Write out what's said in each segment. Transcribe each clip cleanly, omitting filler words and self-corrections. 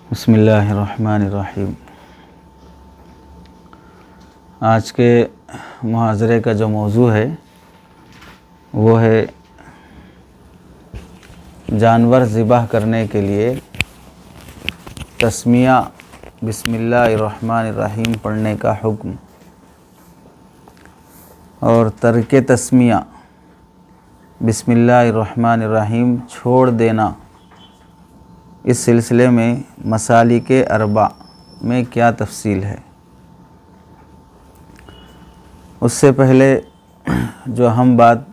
बिस्मिल्लाहिर्रहमानिर्रहीम। आज के मुहाज़रे का जो मौजू है वो है जानवर ज़िबाह करने के लिए तस्मिया बिस्मिल्लाहिर्रहमानिर्रहीम पढ़ने का हुक्म और तर्के तस्मिया बिस्मिल्लाहिर्रहमानिर्रहीम छोड़ देना। इस सिलसिले में मसालिके अरबा में क्या तफसील है। उससे पहले जो अहम बात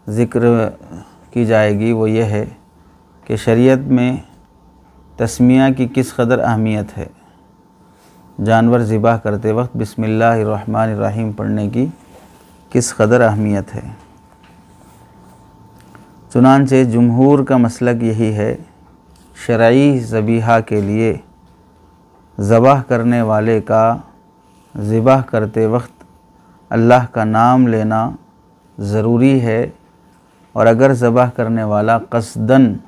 ज़िक्र की जाएगी वो ये है कि शरीयत में तस्मिया की किस कदर अहमियत है। जानवर ज़िबाह करते वक्त बिस्मिल्लाहिर्रहमानिर्रहीम पढ़ने की किस कदर अहमियत है। चुनांचे जुमहूर का मसलक यही है, शरई ज़बीहा के लिए ज़बाह करने वाले का ज़िबाह करते वक्त अल्लाह का नाम लेना ज़रूरी है, और अगर ज़बाह करने वाला क़स्दन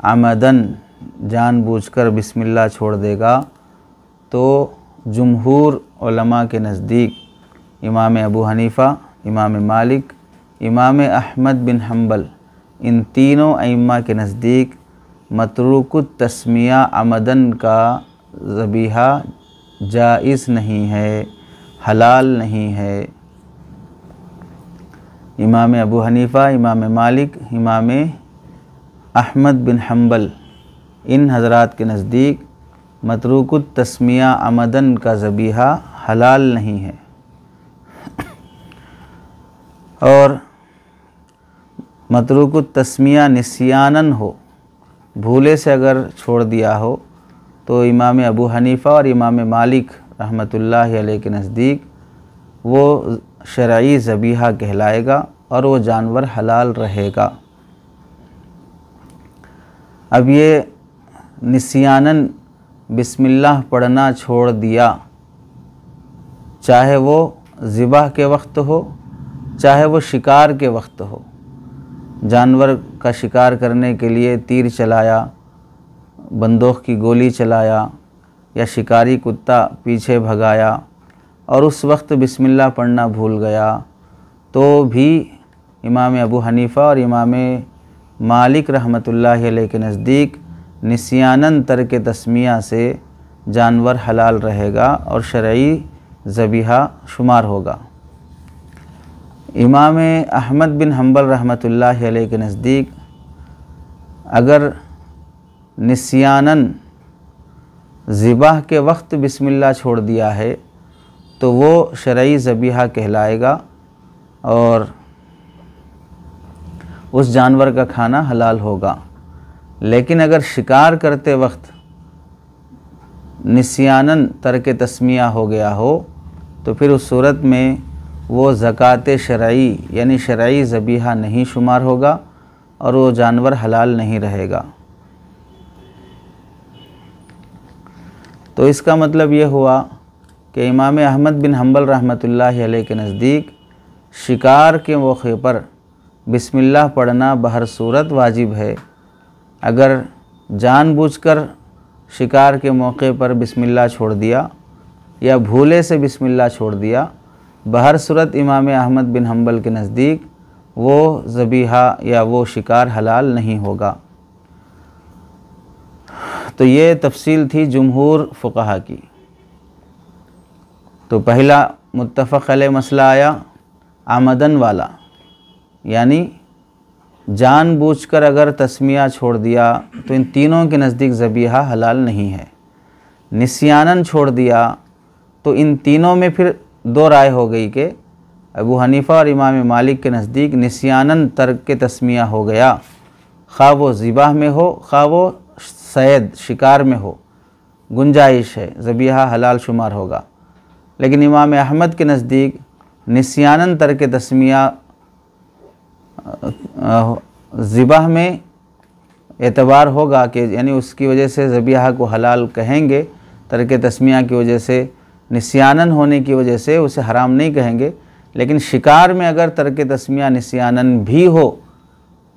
आमदन जानबूझकर बिस्मिल्लाह छोड़ देगा तो जुमहूर उलमा के नज़दीक इमाम अबू हनीफ़ा, इमाम मालिक, इमाम अहमद बिन हम्बल, इन तीनों अइम्मा के नज़दीक मतरूकुत तस्मिया अमदन का ज़बीहा जाइज़ नहीं है, हलाल नहीं है। इमाम अबू हनीफ़ा, इमाम मालिक, इमाम अहमद बिन हम्बल, इन हज़रात के नज़दीक मतरूकुत तस्मिया अमदन का ज़बीहा हलाल नहीं है। और मतरूकुत तस्मिया निस्यानन हो, भूले से अगर छोड़ दिया हो, तो इमाम अबू हनीफ़ा और इमाम मालिक रहमतुल्लाहि अलैह के नज़दीक वो शरई ज़बीहा कहलाएगा और वो जानवर हलाल रहेगा। अब ये निस्यानन बिस्मिल्लाह पढ़ना छोड़ दिया, चाहे वो ज़िबाह के वक्त हो, चाहे वो शिकार के वक्त हो। जानवर का शिकार करने के लिए तीर चलाया, बंदूक की गोली चलाया, या शिकारी कुत्ता पीछे भगाया और उस वक्त बिस्मिल्लाह पढ़ना भूल गया, तो भी इमाम अबू हनीफ़ा और इमाम मालिक रहमतुल्लाहि अलैह के नज़दीक निस्यानन तर्के तस्मिया से जानवर हलाल रहेगा और शरई ज़बीहा शुमार होगा। इमाम अहमद बिन हम्बल रहमतुल्लाहि अलैह के नज़दीक अगर निस्यानन ज़िबाह के वक्त बिस्मिल्लाह छोड़ दिया है तो वो शरई ज़बीहा कहलाएगा और उस जानवर का खाना हलाल होगा। लेकिन अगर शिकार करते वक्त निस्यानन तर्के तस्मिया हो गया हो तो फिर उस सूरत में वो ज़कात शरई यानी शरई ज़बीहा नहीं शुमार होगा और वो जानवर हलाल नहीं रहेगा। तो इसका मतलब ये हुआ कि इमाम अहमद बिन हम्बल रहमतुल्लाहि अलैह के नज़दीक शिकार के मौके पर बिस्मिल्लाह पढ़ना बहर सूरत वाजिब है। अगर जानबूझकर शिकार के मौके पर बिस्मिल्लाह छोड़ दिया या भूले से बिस्मिल्लाह छोड़ दिया, बहर सूरत इमाम अहमद बिन हम्बल के नज़दीक वो ज़बीहा या वो शिकार हलाल नहीं होगा। तो ये तफसील थी जुमहूर फ़ुक़हा की। तो पहला मुत्तफ़क़ अलैह मसला आया आमदन वाला, यानी जानबूझकर अगर तस्मिया छोड़ दिया तो इन तीनों के नज़दीक ज़बीहा हलाल नहीं है। निस्यानन छोड़ दिया तो इन तीनों में फिर दो राय हो गई कि अबू हनीफ़ा और इमाम मालिक के नज़दीक निस्यानन तर्क के तस्मिया हो गया, खा वो ज़िबाह में हो खा वो सैद शिकार में हो, गुंजाइश है, ज़बीहा हलाल शुमार होगा। लेकिन इमाम अहमद के नज़दीक निस्यानन तर्क तस्मिया ज़िबाह में एतबार होगा कि यानी उसकी वजह से ज़बीहा को हलाल कहेंगे, तर्क तस्मिया की वजह से, निस्यानन होने की वजह से उसे हराम नहीं कहेंगे। लेकिन शिकार में अगर तर्क तस्मिया निस्यानन भी हो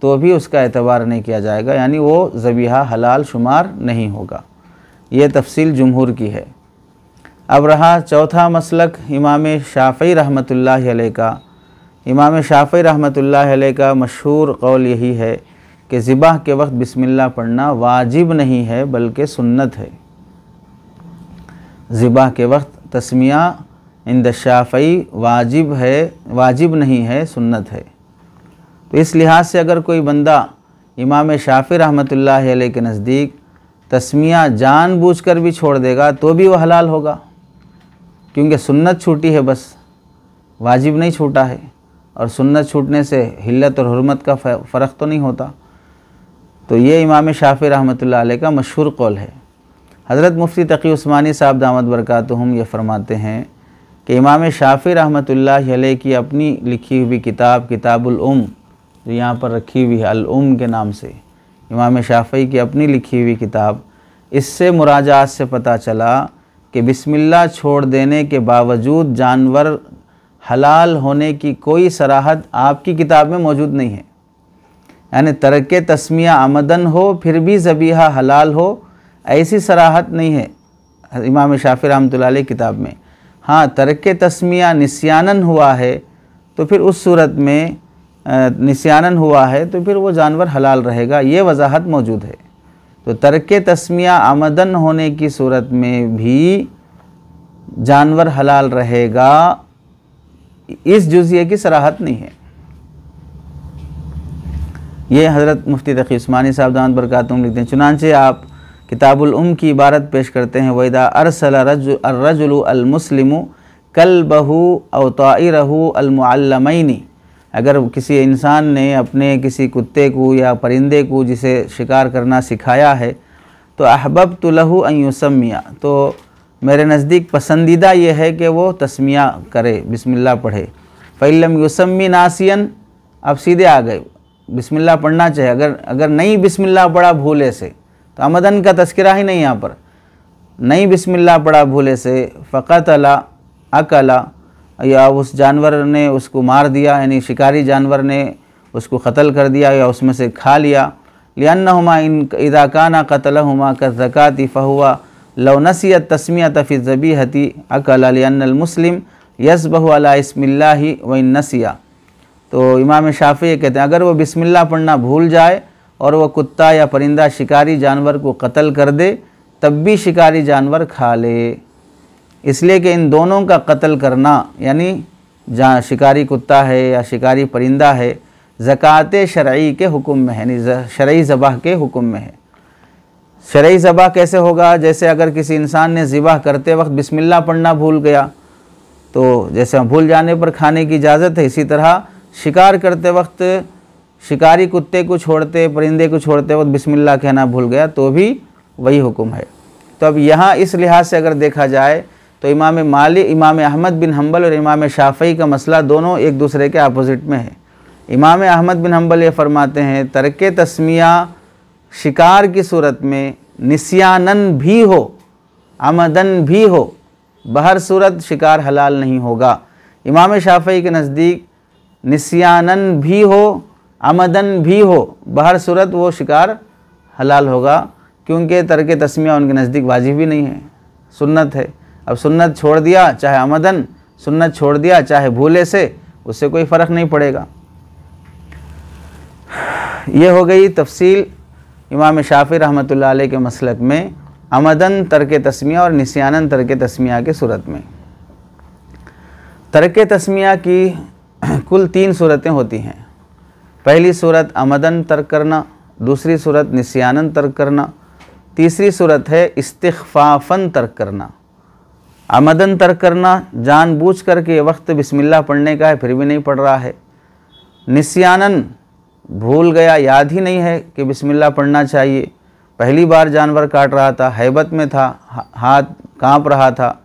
तो भी उसका एतबार नहीं किया जाएगा, यानी वो ज़बीहा हलाल शुमार नहीं होगा। ये तफसील जुमहूर की है। अब रहा चौथा मसलक इमाम शाफ़ी रहमतुल्लाह अलैह का। इमाम शाफ़ी रहमतुल्लाह अलैह का मशहूर कौल यही है कि ज़िबाह के वक्त बिस्मिल्लाह पढ़ना वाजिब नहीं है बल्कि सुन्नत है। ज़िबाह के वक्त तस्मिया इंद शाफ़ी वाजिब नहीं है, सुन्नत है। तो इस लिहाज से अगर कोई बंदा इमाम शाफ़ी रहमतुल्लाह अलैह के नज़दीक तस्मिया जानबूझकर भी छोड़ देगा तो भी वह हलाल होगा, क्योंकि सुन्नत छूटी है, बस वाजिब नहीं छूटा है। और सुन्नत छूटने से हिल्लत और हुर्मत का फ़र्क तो नहीं होता। तो ये इमाम शाफ़ी रहमतुल्लाह अलैह का मशहूर कौल है। हज़रत मुफ्ती तक़ी उस्मानी साहब दामद बरकातुहुम ये फरमाते हैं कि इमाम शाफ़ी रहमतुल्लाह अलैह की अपनी लिखी हुई किताब किताबुल उम, जो यहाँ पर रखी हुई है अल उम के नाम से, इमाम शाफ़ी की अपनी लिखी हुई किताब, इससे मुराजात से पता चला कि बिस्मिल्लाह छोड़ देने के बावजूद जानवर हलाल होने की कोई सराहत आपकी किताब में मौजूद नहीं है। यानी तरके तस्मिया आमदन हो फिर भी ज़बीहा हलाल हो, ऐसी सराहत नहीं है इमाम शाफ़ी रहमतुल्लाह अलैह किताब में। हाँ, तरके तस्मिया निस्यानन हुआ है तो फिर उस सूरत में निस्यानन हुआ है तो फिर वो जानवर हलाल रहेगा, ये वजाहत मौजूद है। तो तरके तस्मिया आमदन होने की सूरत में भी जानवर हलाल रहेगा, इस जुज़िये की सराहत नहीं है। ये हज़रत मुफ्ती तक़ी उस्मानी साहब दामद बरकातुहुम लिखते हैं। चुनांचे आप किताबुल उम की इबारत पेश करते हैं, वइदा अरसल अर्रजुलु अलमुस्लिमु कल्बहु औ ताइरहु अलमुअल्लमैनी, अगर किसी इंसान ने अपने किसी कुत्ते को या परिंदे को जिसे शिकार करना सिखाया है, तो अहबब्तु लहु अन युसम्मिया, तो मेरे नज़दीक पसंदीदा ये है कि वो तस्मिया करे, बिस्मिल्लाह पढ़े। फ़इल्लम युसम्मी नासियन, अब सीधे आ गए, बिस्मिल्लाह पढ़ना चाहिए। अगर नहीं बिस्मिल्लाह पढ़ा भूले से, तो आमदन का तज़किरा ही नहीं यहाँ पर, नहीं बिस्मिल्लाह पढ़ा भूले से, फ़क़तला अकला, या उस जानवर ने उसको मार दिया, यानी शिकारी जानवर ने उसको क़त्ल कर दिया या उसमें से खा लिया। लिअन्नहुमा इज़ा काना क़तलहुमा कज़्ज़काति फ़हुवा लौ नसियत तस्मियत फ़ी ज़बीहति अकला लिअन्नल मुस्लिम यज़बहु अला इस्मिल्लाहि व इन नसिया। तो इमाम शाफ़ी कहते हैं अगर वो बिस्मिल्लाह पढ़ना भूल जाए और वह कुत्ता या परिंदा शिकारी जानवर को कत्ल कर दे, तब भी शिकारी जानवर खा ले, इसलिए कि इन दोनों का कत्ल करना, यानी जहाँ शिकारी कुत्ता है या शिकारी परिंदा है, ज़कात शरई के हुक्म में है, यानी शरई ज़बाह के हुक्म में है। शरई ज़बाह कैसे होगा? जैसे अगर किसी इंसान ने ज़िबाह करते वक्त बिस्मिल्लाह पढ़ना भूल गया, तो जैसे भूल जाने पर खाने की इजाज़त है, इसी तरह शिकार करते वक्त शिकारी कुत्ते को छोड़ते, परिंदे को छोड़ते वक्त बिस्मिल्लाह कहना भूल गया तो भी वही हुक्म है। तो अब यहाँ इस लिहाज से अगर देखा जाए तो इमाम अहमद बिन हम्बल और इमाम शाफ़ी का मसला दोनों एक दूसरे के अपोजिट में है। इमाम अहमद बिन हम्बल ये फरमाते हैं तरके तस्मिया शिकार की सूरत में निस्यानन भी हो, आमदन भी हो, बहर सूरत शिकार हलाल नहीं होगा। इमाम शाफ़ी के नज़दीक निस्यानन भी हो, आमदन भी हो, बहर सूरत वो शिकार हलाल होगा, क्योंकि तरके तस्मिया उनके नज़दीक वाजिब ही नहीं है, सुन्नत है। अब सुन्नत छोड़ दिया चाहे आमदन, सुन्नत छोड़ दिया चाहे भूले से, उससे कोई फ़र्क नहीं पड़ेगा। ये हो गई तफसील इमाम शाफ़ी रहमतुल्लाह अलैह के मसलक में आमदन तरके तस्मिया और निस्यानन तरके तस्मिया के सूरत में। तरके तस्मिया की कुल 3 सूरतें होती हैं। पहली सूरत आमदन तर्क करना, दूसरी सूरत निस्यानन तर्क करना, तीसरी सूरत है इस्तिग़फ़ाफ़न तर्क करना। आमदन तर्क करना, जानबूझ कर के वक्त बिस्मिल्लाह पढ़ने का है फिर भी नहीं पढ़ रहा है। निस्यानन, भूल गया, याद ही नहीं है कि बिस्मिल्लाह पढ़ना चाहिए, पहली बार जानवर काट रहा था, हैबत में था, हाथ काँप रहा था,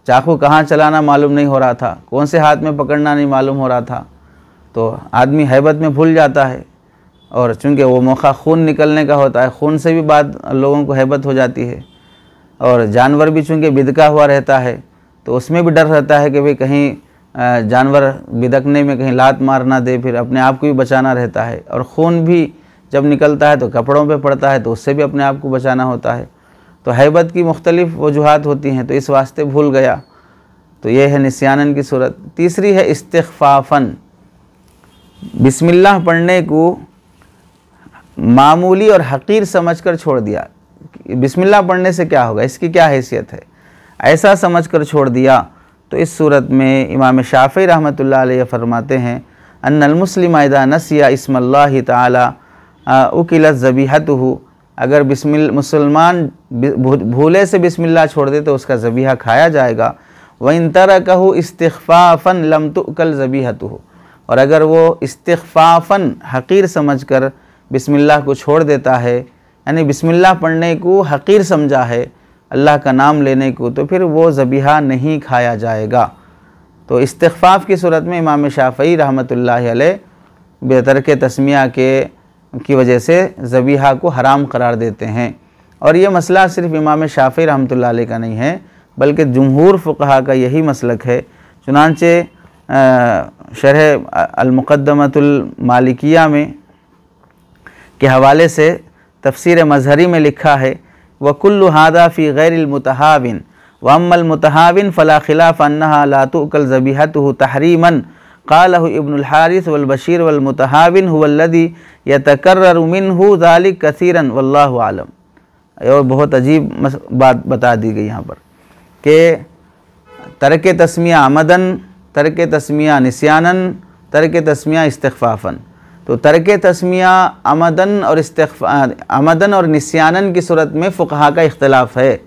चाकू कहाँ चलाना मालूम नहीं हो रहा था, कौन से हाथ में पकड़ना नहीं मालूम हो रहा था, तो आदमी हैबत में भूल जाता है। और चूँकि वो मौका खून निकलने का होता है, खून से भी बाद लोगों को हैबत हो जाती है, और जानवर भी चूँकि बिदका हुआ रहता है तो उसमें भी डर रहता है कि भाई कहीं जानवर बिदकने में कहीं लात मार ना दे, फिर अपने आप को भी बचाना रहता है। और खून भी जब निकलता है तो कपड़ों पे पड़ता है तो उससे भी अपने आप को बचाना होता है। तो हैबत की मुख्तलिफ़ वजूहात होती हैं, तो इस वास्ते भूल गया, तो ये है निस्यानन की सूरत। तीसरी है इस्तिग़फ़ाफ़न, बिस्मिल्लाह पढ़ने को मामूली और हक़ीर समझकर छोड़ दिया। बिस्मिल्लाह पढ़ने से क्या होगा, इसकी क्या हैसियत है, ऐसा समझकर छोड़ दिया। तो इस सूरत में इमाम शाफ़ी रहमतुल्लाह अलैह फरमाते हैं अन्नल मुस्लिम इज़ा नसिया इस्मल्लाहि तआला उकिलत ज़बीहतुहु, अगर मुसलमान भूले से बिस्मिल्लाह छोड़ दे तो उसका ज़बीहा खाया जाएगा। व इन तरकहु इस्तिग़फ़ाफ़न लम तुअकल ज़बीहतुहु, और अगर वो इस्तिग़फ़ाफ़न हक़ीर समझकर बिस्मिल्लाह को छोड़ देता है, यानी बिस्मिल्लाह पढ़ने को हक़ीर समझा है, अल्लाह का नाम लेने को, तो फिर वो ज़बीहा नहीं खाया जाएगा। तो इस्तिग़फ़ाफ़ की सूरत में इमाम शाफ़ई रहमतुल्लाहि अलैह बेतरके तस्मिया की वजह से ज़बीहा को हराम करार देते हैं। और ये मसला सिर्फ़ इमाम शाफ़ई रहमतुल्लाहि अलैह का नहीं है, बल्कि जुमहूर फ़ुक़हा का यही मसलक है। चुनांचे शरह अल-मुक़द्दमतुल मालिकिया में के हवाले से तफ़सीर मज़हरी में लिखा है व कुल्लु हादा फ़ी गैरिल मुतहाविन व अम्मल मुतहाविन फ़ला ख़िलाफ़ अन्नहा ला तुअकल ज़बीहतुहु तहरीमन क़ालहु इब्नुल हारिस वल बशीर वल मुतहाविन हुवल्लज़ी यतकर्ररु मिन्हु ज़ालिक कसीरन वल्लाहु आलम। और बहुत अजीब बात बता दी गई यहाँ पर कि तरके तस्मिया अमदन, तरके तस्मिया निस्यानन, तरके तस्मिया इस्तिग़फ़ाफ़न। तो तरके तस्मिया अमदन और निस्यानन की सूरत में फ़ुक़हा का इख्तिलाफ़ है,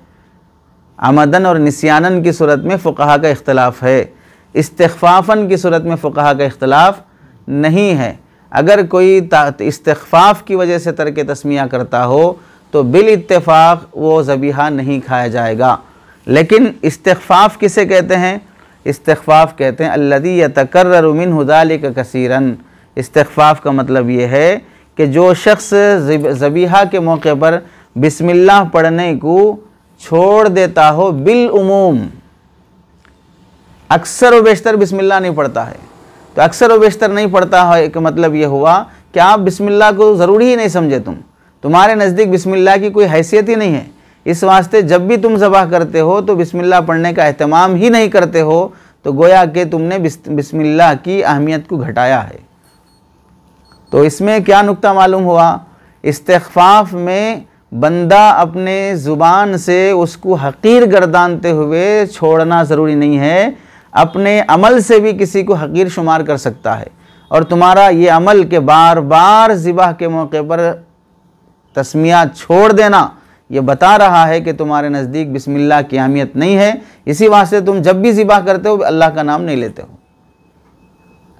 अमदन और निस्यानन की सूरत में फ़ुक़हा का इख्तिलाफ़ है। इस्तिग़फ़ाफ़न की सूरत में फ़ुक़हा का इख्तिलाफ़ नहीं है। अगर कोई इस्तिग़फ़ाफ़ की वजह से तरके तस्मिया करता हो तो बिल इत्तेफ़ाक़ वो ज़बीहा नहीं खाया जाएगा। लेकिन इस्तिग़फ़ाफ़ किसे कहते हैं, इस्तिग़फ़ाफ़ कहते हैं अल्लज़ी यतकर्ररु मिन्हु ज़ालिक कसीरन। इस्तिग़फ़ाफ़ का मतलब ये है कि जो शख्स ज़बीहा के मौके पर बिस्मिल्लाह पढ़ने को छोड़ देता हो बिल उमूम, अक्सर व बेशतर बिस्मिल्लाह नहीं पढ़ता है, तो अक्सर व बेशतर नहीं पढ़ता है कि मतलब ये हुआ कि आप बिस्मिल्लाह को ज़रूरी ही नहीं समझे, तुम्हारे नज़दीक बिस्मिल्लाह की कोई हैसियत ही नहीं है। इस वास्ते जब भी तुम ज़बाह करते हो तो बिस्मिल्लाह पढ़ने का एहतमाम ही नहीं करते हो, तो गोया कि तुमने बिस्मिल्लाह की अहमियत को घटाया है। तो इसमें क्या नुक्ता मालूम हुआ, इस्तिग़फ़ाफ़ में बंदा अपने ज़ुबान से उसको हक़ीर गर्दानते हुए छोड़ना ज़रूरी नहीं है, अपने अमल से भी किसी को हक़ीर शुमार कर सकता है। और तुम्हारा ये अमल के बार बार ज़िबाह के मौके पर तस्मिया छोड़ देना ये बता रहा है कि तुम्हारे नज़दीक बिस्मिल्लाह की अहमियत नहीं है, इसी वास्ते तुम जब भी ज़िबाह करते हो अल्लाह का नाम नहीं लेते हो।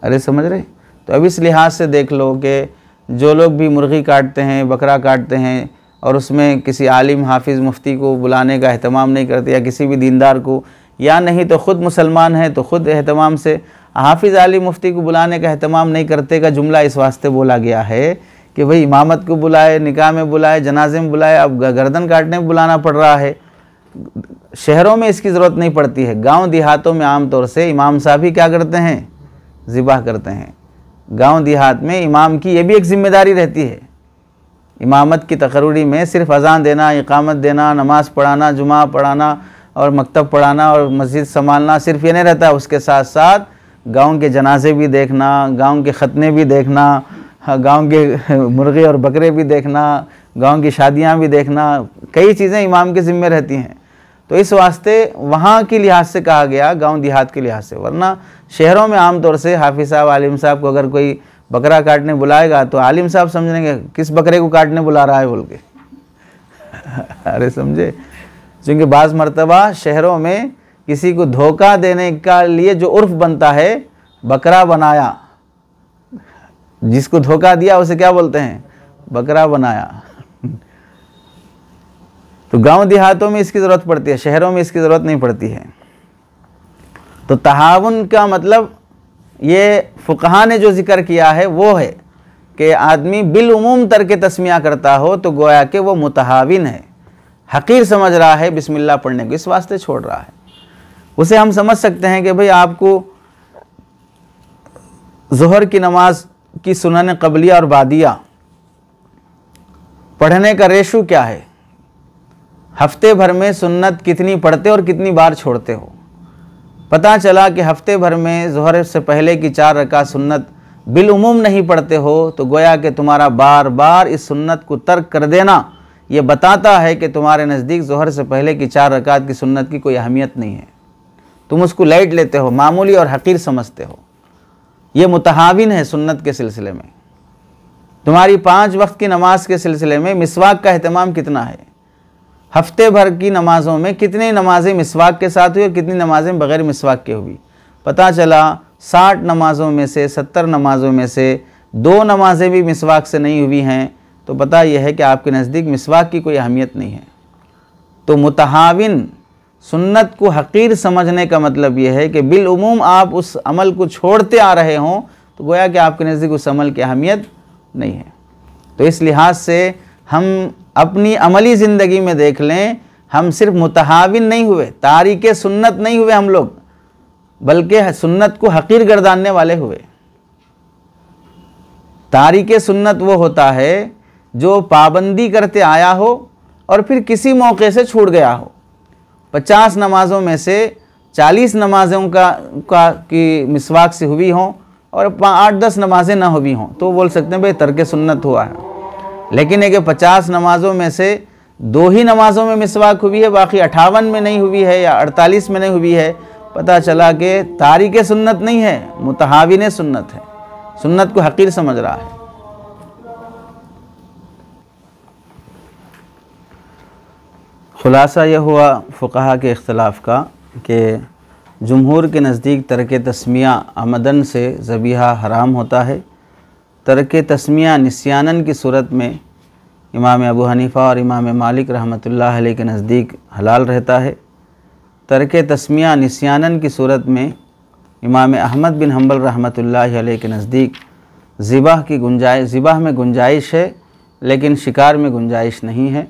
अरे समझ रहे? तो अब इस लिहाज से देख लो कि जो लोग भी मुर्गी काटते हैं, बकरा काटते हैं और उसमें किसी आलिम हाफिज़ मुफ्ती को बुलाने का एहतमाम नहीं करते, या किसी भी दीनदार को, या नहीं तो ख़ुद मुसलमान है तो ख़ुद एहतमाम से हाफिज़ आलिम मुफ्ती को बुलाने का एहतमाम नहीं करते का जुमला इस वास्ते बोला गया है कि भाई इमामत को बुलाए, निकाह में बुलाए, जनाजे में बुलाए, अब गर्दन काटने में बुलाना पड़ रहा है। शहरों में इसकी ज़रूरत नहीं पड़ती है, गांव देहातों में आम तौर से इमाम साहब ही क्या करते हैं, ज़िबाह करते हैं। गांव देहात में इमाम की ये भी एक ज़िम्मेदारी रहती है, इमामत की तकर्री में सिर्फ अज़ान देना, इकामत देना, नमाज़ पढ़ाना, जुमा पढ़ाना और मकतब पढ़ाना और मस्जिद संभालना सिर्फ ये नहीं रहता, उसके साथ साथ गांव के जनाजे भी देखना, गांव के ख़तने भी देखना, गांव के मुर्गे और बकरे भी देखना, गांव की शादियां भी देखना, कई चीज़ें इमाम के ज़िम्मे रहती हैं। तो इस वास्ते वहाँ की लिहाज से कहा गया, गांव देहात के लिहाज से। वरना शहरों में आम तौर से हाफिज़ साहब, आलिम साहब को अगर कोई बकरा काटने बुलाएगा तो आलिम साहब समझेंगे किस बकरे को काटने बुला रहा है बोल के। अरे समझे, क्योंकि बाज़ मरतबा शहरों में किसी को धोखा देने का लिए जो उर्फ बनता है, बकरा बनाया, जिसको धोखा दिया उसे क्या बोलते हैं, बकरा बनाया। तो गांव देहातों में इसकी ज़रूरत पड़ती है, शहरों में इसकी ज़रूरत नहीं पड़ती है। तो तहावुन का मतलब ये फ़ुक़हा ने जो ज़िक्र किया है वो है कि आदमी बिल उमूम तरके तस्मिया करता हो तो गोया कि वो मुतहाविन है, हक़ीर समझ रहा है बिस्मिल्लाह पढ़ने को, इस वास्ते छोड़ रहा है। उसे हम समझ सकते हैं कि भाई आपको ज़ोहर की नमाज की सुनन क़ब्लिया और बादिया पढ़ने का रेशो क्या है, हफ्ते भर में सुन्नत कितनी पढ़ते और कितनी बार छोड़ते हो। पता चला कि हफ्ते भर में ज़ोहर से पहले की 4 रकात सुन्नत बिलउमूम नहीं पढ़ते हो, तो गोया कि तुम्हारा बार बार इस सुन्नत को तर्क कर देना ये बताता है कि तुम्हारे नज़दीक ज़ोहर से पहले की 4 रकात की सुन्नत की कोई अहमियत नहीं है। तुम उसको लाइट लेते हो, मामूली और हकीर समझते हो। ये मुतहाविन है सुन्नत के सिलसिले में। तुम्हारी 5 वक्त की नमाज के सिलसिले में मिसवाक का अहतमाम कितना है। हफ्ते भर की नमाज़ों में कितनी नमाज़ें मिसवाक के साथ हुई और कितनी नमाज़ें बग़ैर मिसवाक के हुई। पता चला 60 नमाज़ों में से 70 नमाज़ों में से 2 नमाज़ें भी मिसवाक से नहीं हुई हैं, तो पता यह है कि आपके नज़दीक मिसवाक की कोई अहमियत नहीं है। तो मुतहाविन सुन्नत को हकीर समझने का मतलब यह है कि बिलउमूम आप उस अमल को छोड़ते आ रहे हों, तो गोया कि आपके नज़दीक उस अमल की अहमियत नहीं है। तो इस लिहाज से हम अपनी अमली ज़िंदगी में देख लें, हम सिर्फ मुतहाविन नहीं हुए, तारिके सुन्नत नहीं हुए हम लोग, बल्कि सुन्नत को हकीर गर्दानने वाले हुए। तारिके सुन्नत वो होता है जो पाबंदी करते आया हो और फिर किसी मौके से छूट गया हो। 50 नमाज़ों में से 40 नमाज़ों का की मिसवाक से हुई हों और 8-10 नमाज़ें ना हुई हों, तो बोल सकते हैं भाई तर्क सुन्नत हुआ है। लेकिन एक 50 नमाज़ों में से 2 ही नमाज़ों में मिसवाक हुई है, बाकी 58 में नहीं हुई है या 48 में नहीं हुई है, पता चला कि तारिके सुन्नत नहीं है, मुतहाविन सुन्नत है, सुन्नत को हकीर समझ रहा है। खुलासा यह हुआ फ़ुक़हा के इख्तिलाफ़ का कि जुमहूर के नज़दीक तर्क तस्मिया अमदन से ज़बीहा हराम होता है। तर्क तस्मिया निस्यानन की सूरत में इमाम अबू हनीफ़ा और इमाम मालिक रहमतुल्लाह अलैह के नज़दीक हलाल रहता है। तर्क तस्मिया निस्यानन की सूरत में इमाम अहमद बिन हम्बल रहमतुल्लाह अलैह के नज़दीक ज़िबाह में गुंजाइश है, लेकिन शिकार में गुंजाइश नहीं है।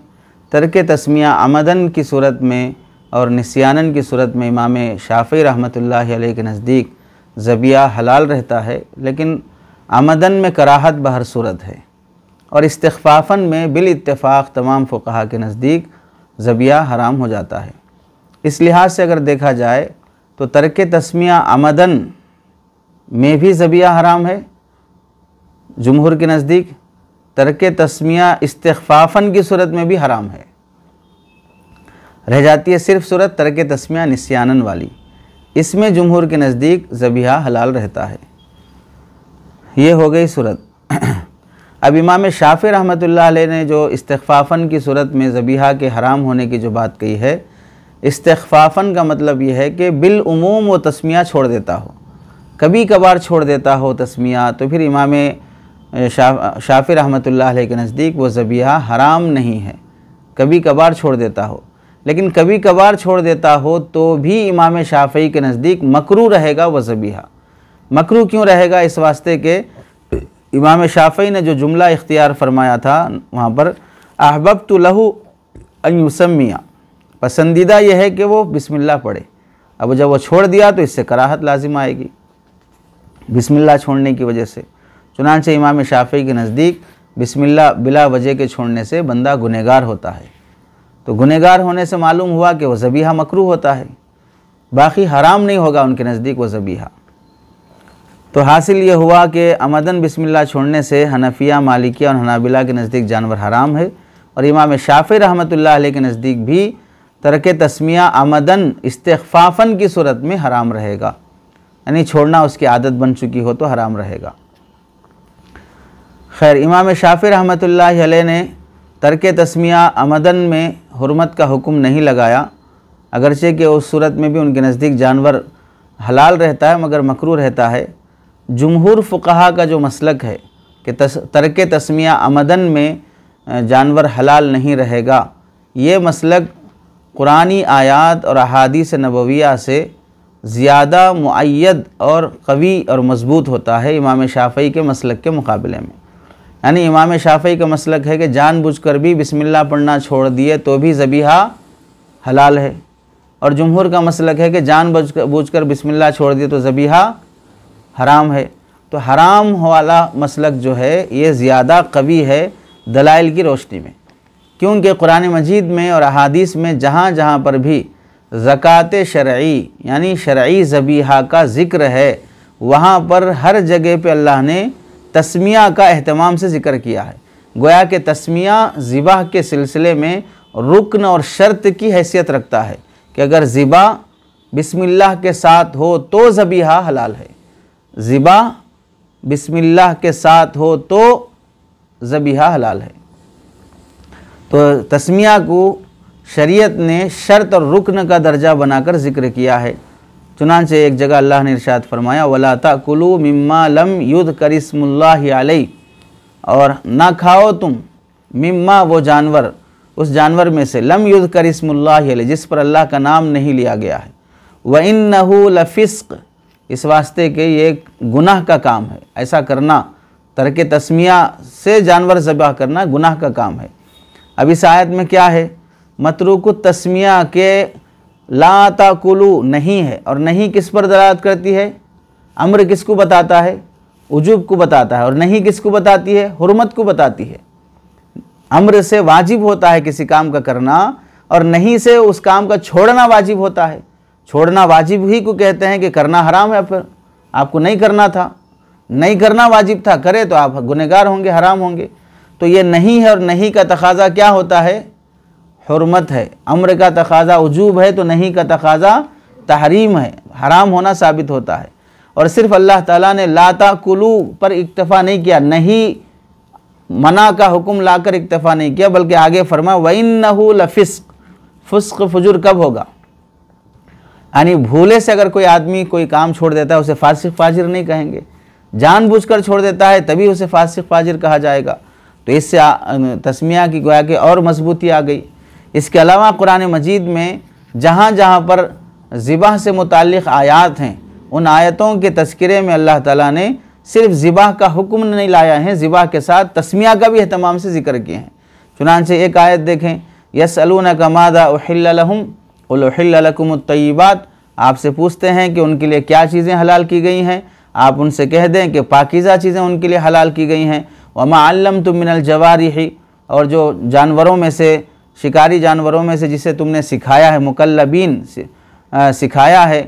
तर्क तस्मिया अमदन की सूरत में और निस्यानन की सूरत में इमाम शाफ़ी रहमतुल्लाह अलैह के नज़दीक ज़बिया हलाल रहता है, लेकिन अमदन में कराहत बहर सूरत है और इस्तिग़फ़ाफ़न में बिल इत्तिफ़ाक़ तमाम फ़ुक़हा के नज़दीक ज़बिया हराम हो जाता है। इस लिहाज से अगर देखा जाए तो तर्क तस्मिया अमदन में भी ज़बिया हराम है जुमहूर के नज़दीक, तर्क तस्मिया इस्तिग़फ़ाफ़न की सूरत में भी हराम है। रह जाती है सिर्फ सूरत तर्क तस्मिया निस्यानन वाली, इसमें जुमहूर के नज़दीक ज़बिहा हलाल रहता है। ये हो गई सूरत। अब इमाम शाफ़ी रहमतुल्लाह अलैह ने जो इस्तिग़फ़ाफ़न की सूरत में ज़बिहा के हराम होने की जो बात कही है, इस्तिग़फ़ाफ़न का मतलब ये है कि बिल उमूम वो तस्मिया छोड़ देता हो, कभी कभार छोड़ देता हो तस्मिया, तो फिर इमाम शाफ़ी रहमतुल्लाह अलैह के नज़दीक वो ज़बिहा हराम नहीं है। कभी कभार छोड़ देता हो, लेकिन कभी कभार छोड़ देता हो तो भी इमाम शाफ़ी के नज़दीक मकरूह रहेगा वह ज़बिहा। मकरूह क्यों रहेगा? इस वास्ते के इमाम शाफ़ी ने जो जुमला इख्तियार फरमाया था वहाँ पर अहबब्तु लहू अन युसम्मिया, पसंदीदा यह है कि वो बिस्मिल्लाह पढ़े। अब जब वो छोड़ दिया तो इससे कराहत लाजिम आएगी बिस्मिल्लाह छोड़ने की वजह से। चुनांचे इमाम शाफ़ी के नज़दीक बिस्मिल्लाह बिला वजह के छोड़ने से बंदा गुनहगार होता है, तो गुनहगार होने से मालूम हुआ कि वह ज़बिहा मकरूह होता है, बाकी हराम नहीं होगा उनके नज़दीक वह ज़बिहा। तो हासिल ये हुआ कि अमदन बिस्मिल्लाह छोड़ने से हनफिया, मालिकिया और हनाबिला के नज़दीक जानवर हराम है, और इमाम शाफ़ी रहमतुल्लाह अलैह के नज़दीक भी तर्क तस्मिया अमदन इस्तिग़फ़ाफ़न की सूरत में हराम रहेगा, यानी छोड़ना उसकी आदत बन चुकी हो तो हराम रहेगा। खैर, इमाम शाफ़ी रहमतुल्लाह अलैह ने तर्क तस्मिया अमदन में हुर्मत का हुक्म नहीं लगाया, अगरचे कि उस सूरत में भी उनके नज़दीक जानवर हलाल रहता है मगर मकरूह रहता है। जुमहूर फ़ुक़हा का जो मसलक है कि तर्क तस्मिया अमदन में जानवर हलाल नहीं रहेगा, ये मसलक कुरानी आयात और अहादीस नबविया से ज़्यादा मुअय्यद और कवी और मज़बूत होता है इमाम शाफ़ी के मसलक के मुकाबले में। यानी इमाम शाफ़ी का मसलक है कि जानबूझकर भी बिस्मिल्लाह पढ़ना छोड़ दिए तो भी ज़बिहा हलाल है, और जुमहूर का मसलक है कि जानबूझकर बिस्मिल्लाह छोड़ दिए तो ज़बिहा हराम है। तो हराम वाला मसलक जो है ये ज़्यादा कवी है दलाइल की रोशनी में। क्योंकि कुरान मजीद में और अहादीस में जहाँ जहाँ पर भी ज़कात शरई यानी शरई ज़बीहा का ज़िक्र है, वहाँ पर हर जगह पे अल्लाह ने तस्मिया का अहतमाम से ज़िक्र किया है। गोया कि तस्मिया ज़िबाह के सिलसिले में रुकन और शर्त की हैसियत रखता है कि अगर ज़िबा बिस्मिल्लाह के साथ हो तो ज़बीहा हलाल है, ज़िबा बिस्मिल्लाह के साथ हो तो ज़बीहा हलाल है। तो तस्मिया को शरीयत ने शर्त और रुकन का दर्जा बनाकर ज़िक्र किया है। चुनांचे एक जगह अल्लाह ने इरशाद फरमाया, वला ताकुलू मिम्मा लम युज़कर इस्मुल्लाहि अलैहि, और ना खाओ तुम मिम्मा वो जानवर, उस जानवर में से लम युज़कर इस्मुल्लाहि अलैहि जिस पर अल्लाह का नाम नहीं लिया गया है। व इन्नहु लफ़िस्क़, इस वास्ते के ये एक गुनाह का काम है, ऐसा करना तर्क तस्मिया से जानवर ज़बह करना गुनाह का काम है। अब इस आयत में क्या है, मतरूक तस्मिया के ला ताकुलू नहीं है, और नहीं किस पर दलालत करती है, अम्र किसको बताता है, उजूब को बताता है, और नहीं किसको बताती है, हुर्मत को बताती है। अम्र से वाजिब होता है किसी काम का करना, और नहीं से उस काम का छोड़ना वाजिब होता है। छोड़ना वाजिब ही को कहते हैं कि करना हराम है, फिर आपको नहीं करना था, नहीं करना वाजिब था, करे तो आप गुनहगार होंगे, हराम होंगे। तो ये नहीं है, और नहीं का तकाजा क्या होता है, हुर्मत है। अम्र का तकाजा उजूब है, तो नहीं का तकाजा तहरीम है, हराम होना साबित होता है। और सिर्फ अल्लाह ताला ने ला ताकुलू पर इक्तफ़ा नहीं किया, नहीं मना का हुक्म लाकर इक्तफ़ा नहीं किया, बल्कि आगे फरमा व इन्नहु लफ़िस्क़, फ़ुस्क़ फुजुर कब होगा, यानी भूले से अगर कोई आदमी कोई काम छोड़ देता है उसे फासिक फाजिर नहीं कहेंगे, जानबूझकर छोड़ देता है तभी उसे फासिक फाजिर कहा जाएगा। तो इससे तस्मिया की गोया के और मजबूती आ गई। इसके अलावा कुरान मजीद में जहाँ जहाँ पर ज़िबाह से मुताल्लिक़ आयात हैं, उन आयतों के तज़किरे में अल्लाह ताला ने सिर्फ ज़िबाह का हुक्म नहीं लाया है, ज़िबाह के साथ तस्मिया का भी एहतमाम से ज़िक्र किए हैं। चुनांचे एक आयत देखें, यसअलूनका माज़ा उहिल्ल लहुम क़ुल उहिल्ल लकुमुत तय्यिबात, आपसे पूछते हैं कि उनके लिए क्या चीज़ें हलाल की गई हैं, आप उनसे कह दें कि पाकीज़ा चीज़ें उनके लिए हलाल की गई हैं। वमा अल्लमतुम मिनल जवारिहि, और जो जानवरों में से, शिकारी जानवरों में से जिसे तुमने सिखाया है, मुकल्लबीन सिखाया है,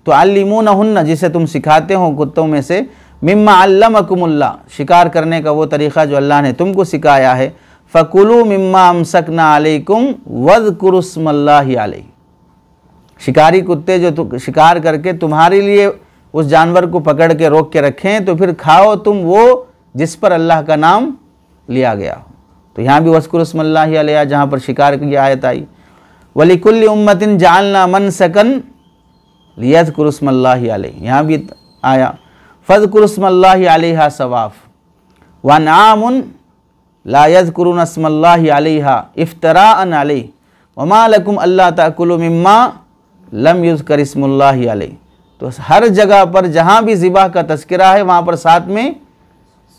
तो अल्लिमूनहुन्ना जिसे तुम सिखाते हो कुत्तों में से, मिम्मा अल्लमकुमुल्लाह शिकार करने का वो तरीक़ा जो अल्लाह ने तुमको सिखाया है, फ़कुलू मिम्मा अमसकना अलैकुम वज़्कुरुस्मल्लाहि अलैहि, शिकारी कुत्ते जो शिकार करके तुम्हारे लिए उस जानवर को पकड़ के रोक के रखें, तो फिर खाओ तुम वो जिस पर अल्लाह का नाम लिया गया हो। तो यहाँ भी वज़्कुरुस्मल्लाहि अलैहि जहाँ पर शिकार की आयत आई, वलिकुल्लि उम्मतिन जअलना मनसकन लियज़्कुरुस्मल्लाहि अलैहि, यहाँ भी आया फ़ज़्कुरुस्मल्लाहि अलैहा सवाफ़ व अनआमुन ला यज़्कुरुन अस्मल्लाहि अलैहा इफ्तराअन अलैहि वमा लकुम अल्ला ताकुलू मिम्मा लम युज़कर इस्मुल्लाहि अलैहि। तो हर जगह पर जहाँ भी ज़िबाह का तज़किरा है वहाँ पर साथ में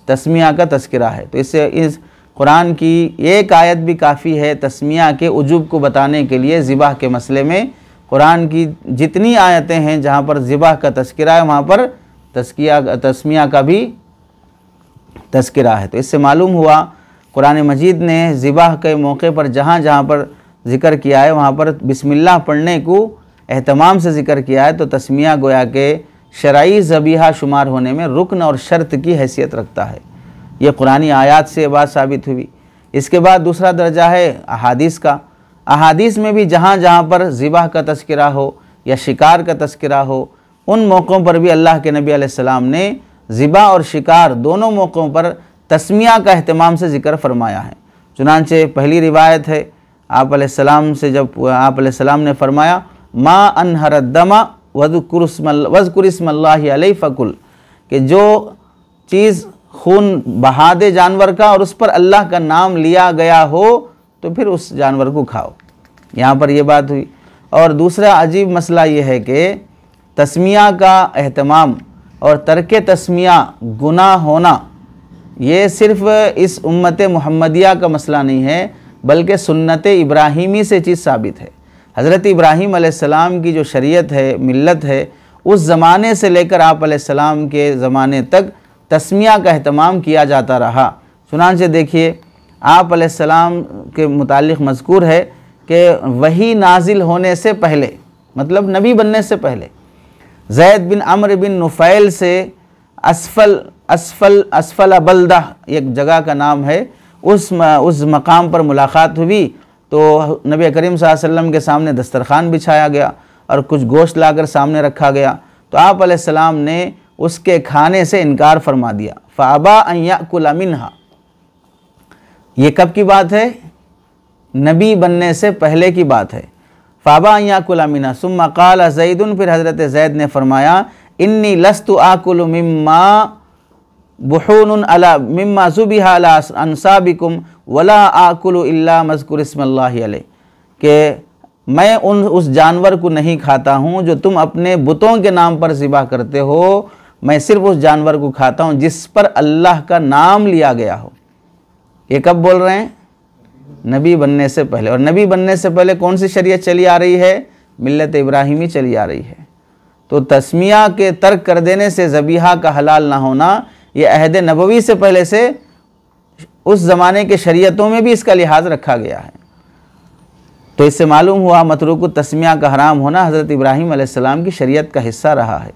तस्मिया का तज़किरा है। तो इससे इस कुरान की एक आयत भी काफ़ी है तस्मिया के उजूब को बताने के लिए। ज़िबाह के मसले में कुरान की जितनी आयतें हैं जहाँ पर ज़िबाह का तज़किरा है वहाँ पर तस्मिया का भी तज़किरा है। तो इससे मालूम हुआ कुरान मजीद ने ज़िबाह के मौके पर जहाँ जहाँ पर ज़िक्र किया है वहाँ पर बिस्मिल्लाह पढ़ने को एहतमाम से ज़िक्र किया है। तो तस्मिया गोया के शरई ज़बीहा शुमार होने में रुकन और शर्त की हैसियत रखता है। ये कुरानी आयात से बात साबित हुई। इसके बाद दूसरा दर्जा है अहादीस का। अहादीस में भी जहाँ जहाँ पर ज़िबाह का तज़किरा हो या शिकार का तज़किरा हो, उन मौक़ों पर भी अल्लाह के नबी अलैहिस्सलाम ने ज़िबाह और शिकार दोनों मौक़ों पर तस्मिया का अहतमाम से ज़िक्र फरमाया है। चुनांचे पहली रिवायत है आप अलैहिस्सलाम से, जब आप अलैहिस्सलाम ने फरमाया मा अनहरद्दमा वज़्कुरिस्मल्लाहि अलैहि फ़कुल, कि जो चीज़ खून बहा दे जानवर का और उस पर अल्लाह का नाम लिया गया हो तो फिर उस जानवर को खाओ। यहाँ पर यह बात हुई। और दूसरा अजीब मसला ये है कि तस्मिया का एहतमाम और तर्क तस्मिया गुनाह होना, ये सिर्फ़ इस उम्मत मुहम्मदिया का मसला नहीं है, बल्कि सुन्नत इब्राहीमी से चीज़ साबित है। हज़रत इब्राहीम अलैहिस्सलाम की जो शरीयत है, मिल्लत है, उस ज़माने से लेकर आप अलैहिस्सलाम के ज़माने तक तस्मिया का एहतमाम किया जाता रहा। चुनांचे देखिए आप अलैहिस्सलाम के मुतालिक मज़कूर है कि वही नाजिल होने से पहले, मतलब नबी बनने से पहले, ज़ैद बिन अम्र बिन नुफ़ैल से अस्फल बल्दा एक जगह का नाम है, उस मकाम पर मुलाकात हुई तो नबी करीम सल्लल्लाहु अलैहि वसल्लम के सामने दस्तरखान बिछाया गया और कुछ गोश्त लाकर सामने रखा गया, तो आप अलैहिस्सलाम ने उसके खाने से इनकार फरमा दिया। फ़अबा अन याकुल मिन्हा, ये कब की बात है? नबी बनने से पहले की बात है। फ़अबा अन याकुल मिन्हा सुम्मा क़ाल ज़ैदुन, फिर हज़रत ज़ैद ने फरमाया इन्नी लस्तु आकुलु मिम्मा बुहूनुन अला मिम्मा ज़ुबिहा अला अंसाबिकुम वला आकुलु इल्ला मज़कुर इस्मिल्लाहि अलैह, कि मैं उस जानवर को नहीं खाता हूँ जो तुम अपने बुतों के नाम पर ज़िबा करते हो, मैं सिर्फ उस जानवर को खाता हूँ जिस पर अल्लाह का नाम लिया गया हो। ये कब बोल रहे हैं? नबी बनने से पहले। और नबी बनने से पहले कौन सी शरीयत चली आ रही है? मिल्लत इब्राहिमी चली आ रही है। तो तस्मिया के तर्क कर देने से ज़बीहा का हलाल ना होना, ये अहद नबवी से पहले से उस ज़माने के शरीयतों में भी इसका लिहाज रखा गया है। तो इससे मालूम हुआ मतरूक तस्मिया का हराम होना हज़रत इब्राहीम अलैहिस्सलाम की शरीयत का हिस्सा रहा है।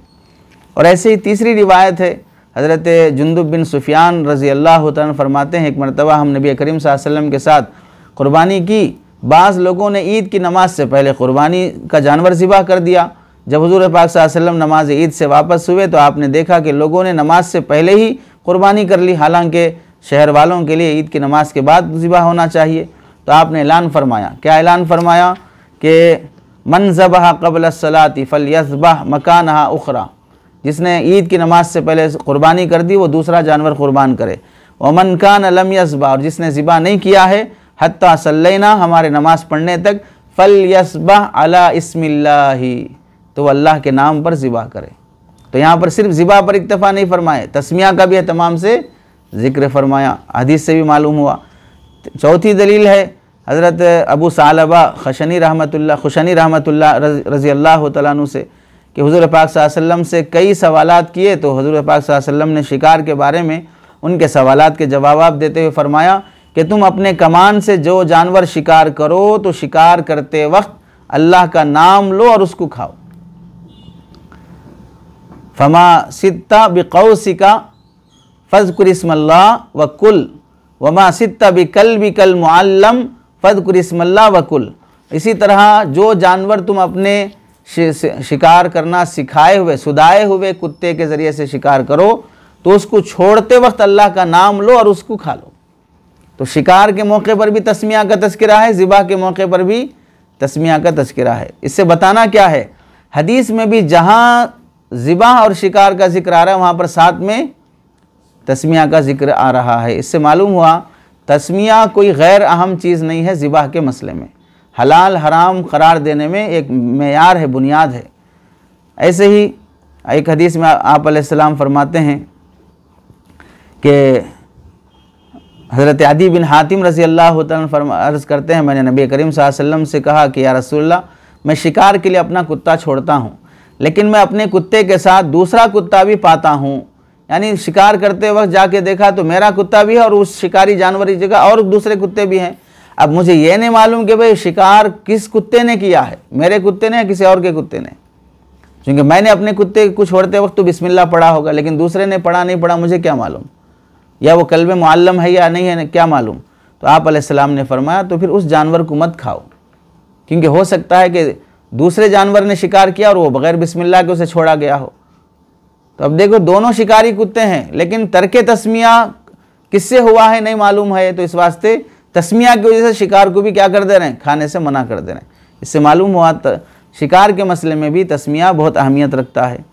और ऐसे ही तीसरी रिवायत है, हज़रत जुंदुब बिन सुफियान रज़ी अल्लाह तआला फरमाते हैं, एक मरतबा हम नबी करीम सल्लल्लाहु अलैहि वसल्लम के साथ क़ुरबानी की, बाज़ लोगों ने ईद की नमाज से पहले क़ुरबानी का जानवर ज़िबा कर दिया। जब हुज़ूर पाक सल्लल्लाहु अलैहि वसल्लम नमाज ईद से वापस हुए तो आपने देखा कि लोगों ने नमाज से पहले ही क़ुरबानी कर ली, हालांकि शहर वालों के लिए ईद की नमाज के बाद ज़िबा होना चाहिए। तो आपने ऐलान फरमाया, क्या ऐलान फरमाया कि मन ज़बह क़ब्ल अस्सलाति फ़लयज़बह मकानहा उख़रा, जिसने ईद की नमाज से पहले क़ुरबानी कर दी वो दूसरा जानवर क़ुरबान करे। व मन कान लम यज़बह, और जिसने ज़िबा नहीं किया है हत्ता सल्लैना, हमारे नमाज़ पढ़ने तक, फ़लयज़बह अला इस्मिल्लाहि, तो अल्लाह के नाम पर ज़िबा करे। तो यहाँ पर सिर्फ ज़िबा पर इक्तफ़ा नहीं फरमाए, तस्मिया का भी तमाम से ज़िक्र फरमाया, हदीस से भी मालूम हुआ। चौथी दलील है हज़रत अबू सालबा खुशनी रहमतुल्लाह रज़ी अल्लाह तआला अन्हु से कि हुज़ूर पाक सल्लल्लाहु अलैहि वसल्लम से कई सवालात किए, तो हुज़ूर पाक सल्लल्लाहु अलैहि वसल्लम ने शिकार के बारे में उनके सवालात के जवाब देते हुए फरमाया कि तुम अपने कमान से जो जानवर शिकार करो तो शिकार करते वक्त अल्लाह का नाम लो और उसको खाओ। फमा सित्ता बिक़ौसिका फ़ज़्कुर इस्मल्लाह व कुल वमा सित्ता बिकल्बिकल मुअल्लम फ़ज़्कुर इस्मल्लाह व कुल। इसी तरह जो जानवर तुम अपने शिकार करना सिखाए हुए, सुधाए हुए कुत्ते के ज़रिए से शिकार करो तो उसको छोड़ते वक्त अल्लाह का नाम लो और उसको खा लो। तो शिकार के मौके पर भी तस्मिया का तज़किरा है, ज़िबा के मौके पर भी तस्मिया का तज़किरा है। इससे बताना क्या है, हदीस में भी जहाँ ज़िबा और शिकार का जिक्र आ रहा है वहाँ पर साथ में तस्मिया का जिक्र आ रहा है। इससे मालूम हुआ तस्मिया कोई गैर अहम चीज़ नहीं है ज़िबा के मसले में, हलाल हराम करार देने में एक मेयार है, बुनियाद है। ऐसे ही एक हदीस में आप अलैहिस्सलाम फरमाते हैं कि हज़रत अदी बिन हातिम रज़ी अल्लाह तआला अर्ज़ करते हैं, मैंने नबी करीम सल्लल्लाहु अलैहि वसल्लम से कहा कि या रसूलल्लाह, मैं शिकार के लिए अपना कुत्ता छोड़ता हूँ, लेकिन मैं अपने कुत्ते के साथ दूसरा कुत्ता भी पाता हूँ। यानी शिकार करते वक्त जाके देखा तो मेरा कुत्ता भी है और उस शिकारी जानवर की जगह और दूसरे कुत्ते भी हैं। अब मुझे ये नहीं मालूम कि भाई शिकार किस कुत्ते ने किया है, मेरे कुत्ते ने या किसी और के कुत्ते ने, क्योंकि मैंने अपने कुत्ते को छोड़ते वक्त तो बिस्मिल्लाह पढ़ा होगा, लेकिन दूसरे ने पढ़ा नहीं पढ़ा मुझे क्या मालूम, या वो कल्ब मुअल्लम है या नहीं है क्या मालूम। तो आप अलैहिस्सलाम ने फरमाया तो फिर उस जानवर को मत खाओ, क्योंकि हो सकता है कि दूसरे जानवर ने शिकार किया और वो बग़ैर बिस्मिल्लाह के उसे छोड़ा गया हो। तो अब देखो दोनों शिकारी कुत्ते हैं, लेकिन तर्के तस्मिया किससे हुआ है नहीं मालूम है, तो इस वास्ते तस्मिया की वजह से शिकार को भी क्या कर दे रहे हैं, खाने से मना कर दे रहे हैं। इससे मालूम हुआ शिकार के मसले में भी तस्मिया बहुत अहमियत रखता है।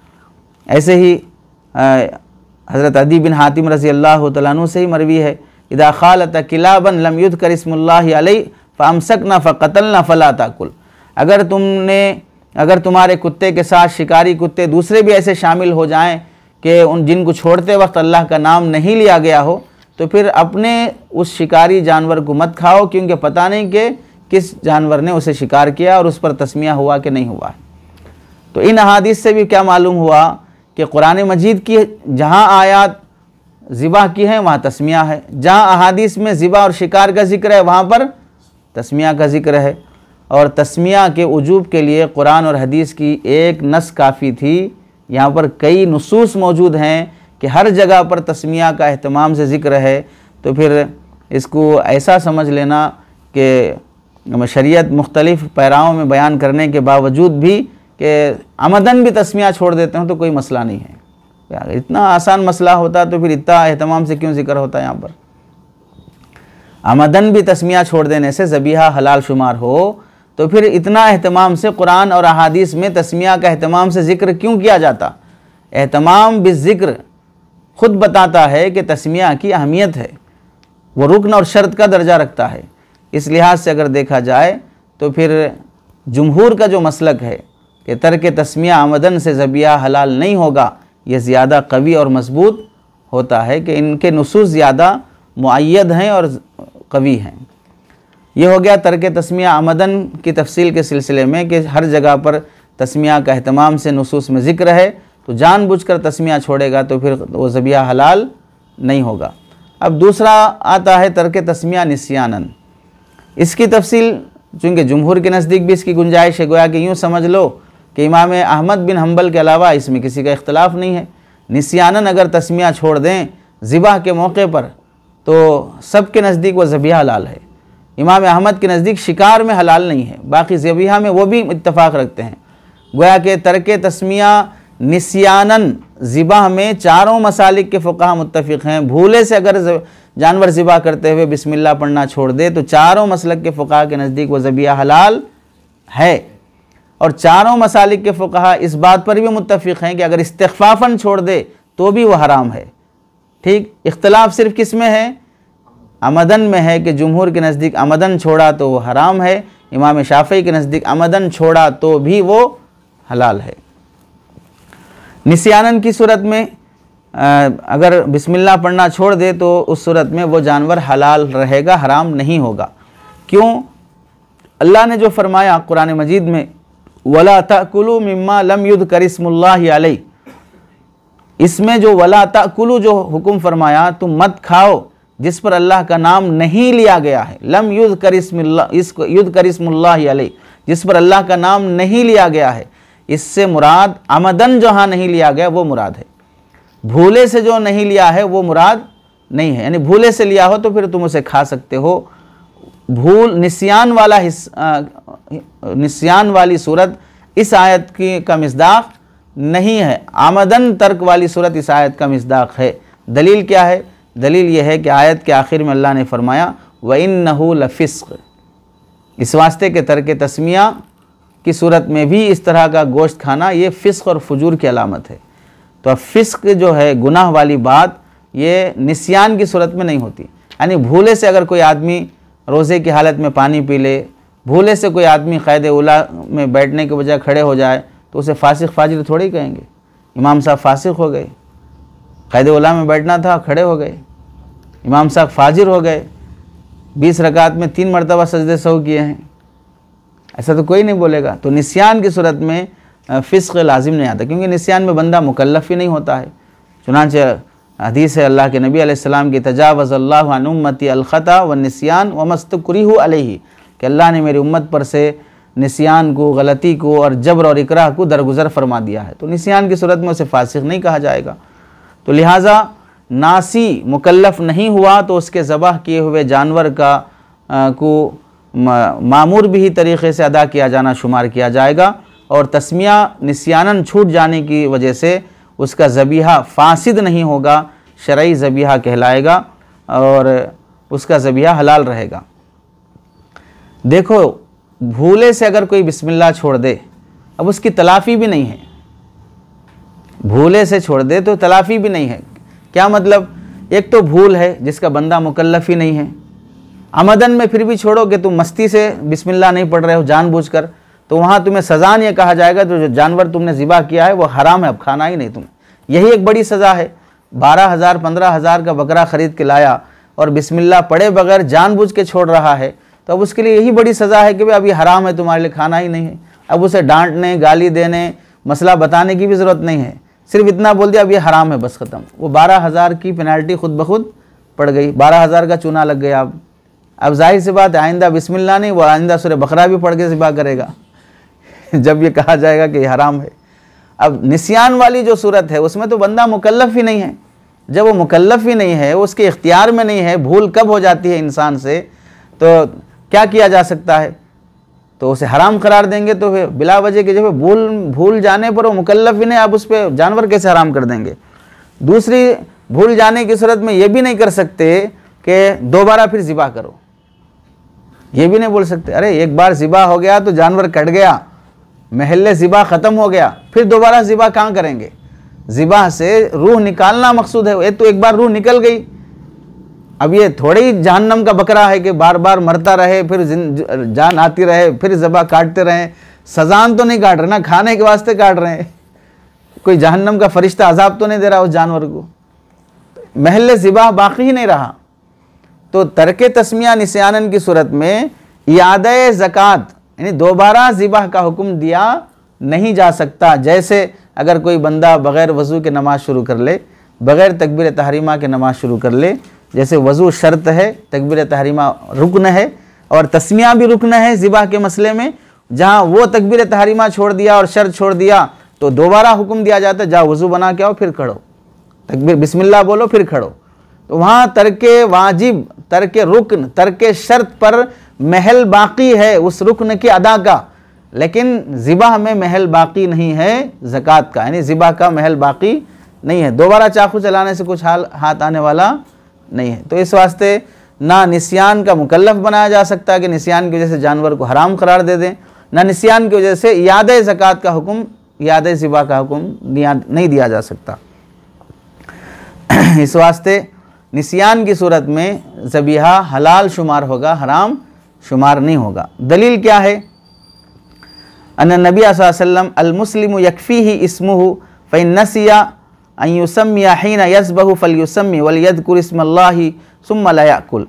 ऐसे ही हज़रत अदी बिन हातिम रज़ी अल्लाह तआला अन्हु से ही मरवी है, इदा खालत किलाबन लम युज़कर इस्मुल्लाहि अलैहि फ़अमसकना फ़क़तलना फ़ला ताकुल। अगर तुम्हारे कुत्ते के साथ शिकारी कुत्ते दूसरे भी ऐसे शामिल हो जाएं कि उन जिनको छोड़ते वक्त अल्लाह का नाम नहीं लिया गया हो, तो फिर अपने उस शिकारी जानवर को मत खाओ, क्योंकि पता नहीं कि किस जानवर ने उसे शिकार किया और उस पर तस्मिया हुआ कि नहीं हुआ। तो इन अहादीस से भी क्या मालूम हुआ कि कुरान मजीद की जहाँ आयत ज़िबा की है वहाँ तस्मिया है, जहाँ अहादीस में ज़िबा और शिकार का जिक्र है वहाँ पर तस्मिया का जिक्र है। और तस्मिया के उजूब के लिए कुरान और हदीस की एक नस काफ़ी थी। यहाँ पर कई नुसूस मौजूद हैं कि हर जगह पर तस्मिया का अहतमाम से ज़िक्र है, तो फिर इसको ऐसा समझ लेना कि शरीयत मुख्तलिफ़ पैराओं में बयान करने के बावजूद भी कि अमदन भी तस्मिया छोड़ देते हैं तो कोई मसला नहीं है। अगर इतना आसान मसला होता तो फिर इतना अहतमाम से क्यों जिक्र होता है यहाँ पर। अमदन भी तस्मिया छोड़ देने से ज़बीहा हलाल शुमार हो तो फिर इतना अहतमाम से कुरान और अहादीस में तस्मिया का अहतमाम से ज़िक्र क्यों किया जाता। अहतमाम बिज़िक्र ख़ुद बताता है कि तस्मिया की अहमियत है, वो रुकन और शर्त का दर्जा रखता है। इस लिहाज से अगर देखा जाए तो फिर जुमहूर का जो मसलक है कि तर्क तस्मिया आमदन से ज़बीहा हलाल नहीं होगा, ये ज़्यादा कवी और मजबूत होता है कि इनके नुसूस ज़्यादा मुअय्यद हैं और कवी हैं। ये हो गया तर्क तस्मिया आमदन की तफसील के सिलसिले में कि हर जगह पर तस्मिया का अहतमाम से नुसूस में ज़िक्र है, तो जानबूझकर तस्मिया छोड़ेगा तो फिर वो ज़बीहा हलाल नहीं होगा। अब दूसरा आता है तर्क तस्मिया निस्यानन। इसकी तफसील चूँकि जुमहूर के नज़दीक भी इसकी गुंजाइश है, गोया कि यूँ समझ लो कि इमाम अहमद बिन हम्बल के अलावा इसमें किसी का इख्तलाफ नहीं है। निस्यानन अगर तस्मिया छोड़ दें ज़िबाह के मौके पर तो सब के नज़दीक वह ज़बीहा हलाल है। इमाम अहमद के नज़दीक शिकार में हलाल नहीं है, बाकी ज़बीहा में वो भी इत्तफ़ाक़ रखते हैं। गोया कि तर्क तस्मिया निस्यानन ज़िबाह में चारों मसालिक के फ़ुक़हा मुत्तफ़िक़ हैं। भूले से अगर जानवर ज़िबाह करते हुए बिस्मिल्लाह पढ़ना छोड़ दे तो चारों मसलक के फ़ुक़हा के नज़दीक वह ज़बीहा हलाल है। और चारों मसालिक के फ़ुक़हा इस बात पर भी मुत्तफ़िक़ हैं कि अगर इस्तिग़फ़ाफ़न छोड़ दे तो भी वह हराम है। ठीक, इख्तिलाफ़ सिर्फ़ किस में है, अमदन में है कि जुमहूर के नज़दीक अमदन छोड़ा तो वो हराम है, इमाम शाफ़ी के नज़दीक अमदन छोड़ा तो भी वो हलाल है। निस्यानन की सूरत में अगर बिस्मिल्लाह पढ़ना छोड़ दे तो उस सूरत में वो जानवर हलाल रहेगा, हराम नहीं होगा। क्यों? अल्लाह ने जो फरमाया कुरान मजीद में वला ताकुलू मिम्मा लम युज़कर इस्मुल्लाहि अलैहि, इसमें जो वला ताकुलू जो हुक्म फरमाया तुम मत खाओ जिस पर अल्लाह का नाम नहीं लिया गया है, लम युज़कर इस्मुल्लाहि अलैहि, जिस पर अल्लाह का नाम नहीं लिया गया है, इससे मुराद अमदन जहाँ नहीं लिया गया वो मुराद है। भूले से जो नहीं लिया है वो मुराद नहीं है। यानी भूले से लिया हो तो फिर तुम उसे खा सकते हो। भूल निस्यान वाला निस्यान वाली सूरत इस आयत की का मिस्दाक नहीं है, आमदन तर्क वाली सूरत इस आयत का मिस्दाक है। दलील क्या है? दलील यह है कि आयत के आखिर में अल्लाह ने फरमाया व इन्नहु लफ़िस्क़, इस वास्ते के तर्क तस्मिया की सूरत में भी इस तरह का गोश्त खाना ये फ़िस्क़ और फुजूर की अलामत है। तो अब फ़िस्क़ जो है गुनाह वाली बात ये निस्यान की सूरत में नहीं होती। यानी भूले से अगर कोई आदमी रोज़े की हालत में पानी पी ले, भूले से कोई आदमी क़ैद उला में बैठने के बजाय खड़े हो जाए तो उसे फ़ासिक़ फ़ाजिर थोड़ी कहेंगे। इमाम साहब फ़ासिक़ हो गए, क़ैद उला में बैठना था खड़े हो गए, इमाम साहब फ़ाजिर हो गए, 20 रकात में 3 मरतबा सजदे सहू किए हैं, ऐसा तो कोई नहीं बोलेगा। तो निस्यान की सूरत में फ़िस्क़ लाजिम नहीं आता, क्योंकि निस्यान में बंदा मुकल्लफ़ ही नहीं होता है। चुनांचे हदीस है अल्लाह के नबी अलैहिस्सलाम की तजावज़ल्लाहु अन उम्मती अल-ख़ता व निस्यान व मस्तकुरिहु अलैहि, कि अल्लाह ने मेरी उम्मत पर से निस्यान को, गलती को और जबर और इकराह को दरगुज़र फरमा दिया है। तो निस्यान की सूरत में उसे फ़ासिक़ नहीं कहा जाएगा। तो लिहाजा नासी मुकल्लफ़ नहीं हुआ तो उसके ज़बह किए हुए जानवर का को मामूर भी ही तरीक़े से अदा किया जाना शुमार किया जाएगा। और तस्मिया निस्यानन छूट जाने की वजह से उसका ज़बीहा फ़ासिद नहीं होगा, शरई ज़बीहा कहलाएगा और उसका ज़बीहा हलाल रहेगा। देखो, भूले से अगर कोई बिस्मिल्लाह छोड़ दे, अब उसकी तलाफ़ी भी नहीं है, भूले से छोड़ दे तो तलाफ़ी भी नहीं है। क्या मतलब? एक तो भूल है जिसका बंदा मुकल्लफ़ ही नहीं है, अमदन में फिर भी छोड़ो कि तुम मस्ती से बिस्मिल्लाह नहीं पढ़ रहे हो जानबूझकर, तो वहाँ तुम्हें सज़ा नहीं कहा जाएगा, तो जो जानवर तुमने ज़िबा किया है वो हराम है, अब खाना ही नहीं तुम्हें। यही एक बड़ी सज़ा है। 12,000 15,000 का बकरा ख़रीद के लाया और बिस्मिल्लाह पढ़े बगैर जानबूझ के छोड़ रहा है, तो अब उसके लिए यही बड़ी सज़ा है कि भाई अभी हराम है, तुम्हारे लिए खाना ही नहीं है। अब उसे डांटने, गाली देने, मसला बताने की भी ज़रूरत नहीं है, सिर्फ इतना बोल दिया अब ये हराम है, बस ख़त्म। वो 12,000 की पेनल्टी खुद ब खुद पड़ गई, 12,000 का चूना लग गया। अब जाहिर सी बात है आइंदा बिस्मिल्लाह नहीं, वो आइंदा सूरह बकरा भी पढ़ के ज़िबा करेगा जब ये कहा जाएगा कि हराम है। अब निस्यान वाली जो सूरत है उसमें तो बंदा मुकल्लफ ही नहीं है। जब वो मुकल्लफ ही नहीं है, उसके इख्तियार में नहीं है, भूल कब हो जाती है इंसान से, तो क्या किया जा सकता है? तो उसे हराम करार देंगे। तो फिर बिला वजह के जब भूल जाने पर वो मुकल्लफ ही नहीं, आप उस पर जानवर कैसे हराम कर देंगे? दूसरी, भूल जाने की सूरत में ये भी नहीं कर सकते कि दोबारा फिर ज़िबा करो, ये भी नहीं बोल सकते। अरे एक बार ज़िबा हो गया तो जानवर कट गया, महल्ले ज़िबा ख़त्म हो गया, फिर दोबारा ज़िबा कहाँ करेंगे? ज़िबा से रूह निकालना मकसूद है। ये तो एक बार रूह निकल गई, अब ये थोड़े ही जहन्नम का बकरा है कि बार बार मरता रहे, फिर जान आती रहे, फिर ज़िबा काटते रहें। सजान तो नहीं काट रहे ना, खाने के वास्ते काट रहे हैं। कोई जहन्नम का फरिश्ता अजाब तो नहीं दे रहा उस जानवर को। महल्ले ज़िबा बाकी ही नहीं रहा। तो तर्के तस्मिया निस्यानन की सूरत में इयादे ज़कात यानी दोबारा ज़िबा का हुक्म दिया नहीं जा सकता। जैसे अगर कोई बंदा बग़ैर वज़ू के नमाज़ शुरू कर ले, बग़ैर तकबीर तहरीमा के नमाज़ शुरू कर ले, जैसे वज़ू शर्त है, तकबीर तहरीमा रुकन है और तस्मिया भी रुकन है ज़िबा के मसले में, जहाँ वो तकबीर तहरीमा छोड़ दिया और शर्त छोड़ दिया तो दोबारा हुक्म दिया जाता है जाओ वज़ू बना के आओ फिर खड़ो, तकबीर बिस्मिल्लाह बोलो फिर खड़ो। तो वहाँ तर्के वाजिब, तर्के रुकन, तर्के शर्त पर महल बाकी है उस रुकन के अदा का, लेकिन ज़िबा में महल बाकी नहीं है ज़कात का, यानी ज़िबा का महल बाकी नहीं है। दोबारा चाकू चलाने से कुछ हाथ आने वाला नहीं है। तो इस वास्ते ना निस्यान का मुकल्लफ बनाया जा सकता कि निस्यान की वजह से जानवर को हराम करार दे दें, ना निस्यान की वजह से याद ज़कात का हुक्म, याद ज़िबा का हुक्म नहीं दिया जा सकता। इस वास्ते निस्यान की सूरत में ज़बीहा हलाल शुमार होगा, हराम शुमार नहीं होगा। दलील क्या है? अन्न नबी सल्लल्लाहु अलैहि वसल्लम अल मुस्लिमु यकफ़ीही इस्मुहु फ़इन नसिया अन युसम्मिया हीना यज़बहु फ़लयुसम्मि वल यज़कुर इस्मल्लाहि सुम्मा ला याकुल।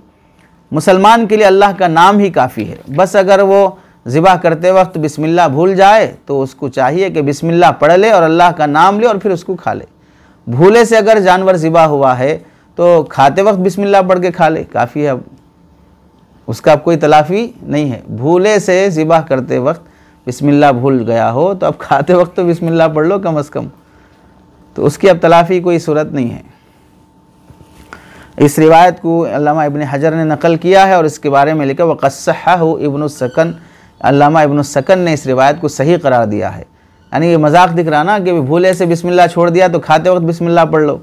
मुसलमान के लिए अल्लाह का नाम ही काफ़ी है। बस अगर वो ज़िबा करते वक्त बिस्मिल्लाह भूल जाए तो उसको चाहिए कि बिस्मिल्लाह पढ़ ले और अल्लाह का नाम ले और फिर उसको खा ले। भूले से अगर जानवर ज़िबा हुआ है तो खाते वक्त बिस्मिल्लाह पढ़ के खा ले, काफ़ी है। अब उसका अब कोई तलाफ़ी नहीं है। भूले से ज़िबा करते वक्त बिस्मिल्लाह भूल गया हो तो अब खाते वक्त तो बिस्मिल्लाह पढ़ लो कम अज़ कम, तो उसकी अब तलाफ़ी कोई सूरत नहीं है। इस रिवायत को अल्लामा इब्न हजर ने नकल किया है और इसके बारे में लिखा वक़द सह्हहु इब्न सकन, अल्लामा इब्न सकन ने इस रिवायत को सही करार दिया है। यानी ये मजाक दिख रहा ना कि भूले से बिस्मिल्लाह छोड़ दिया तो खाते वक्त बिस्मिल्लाह पढ़ लो,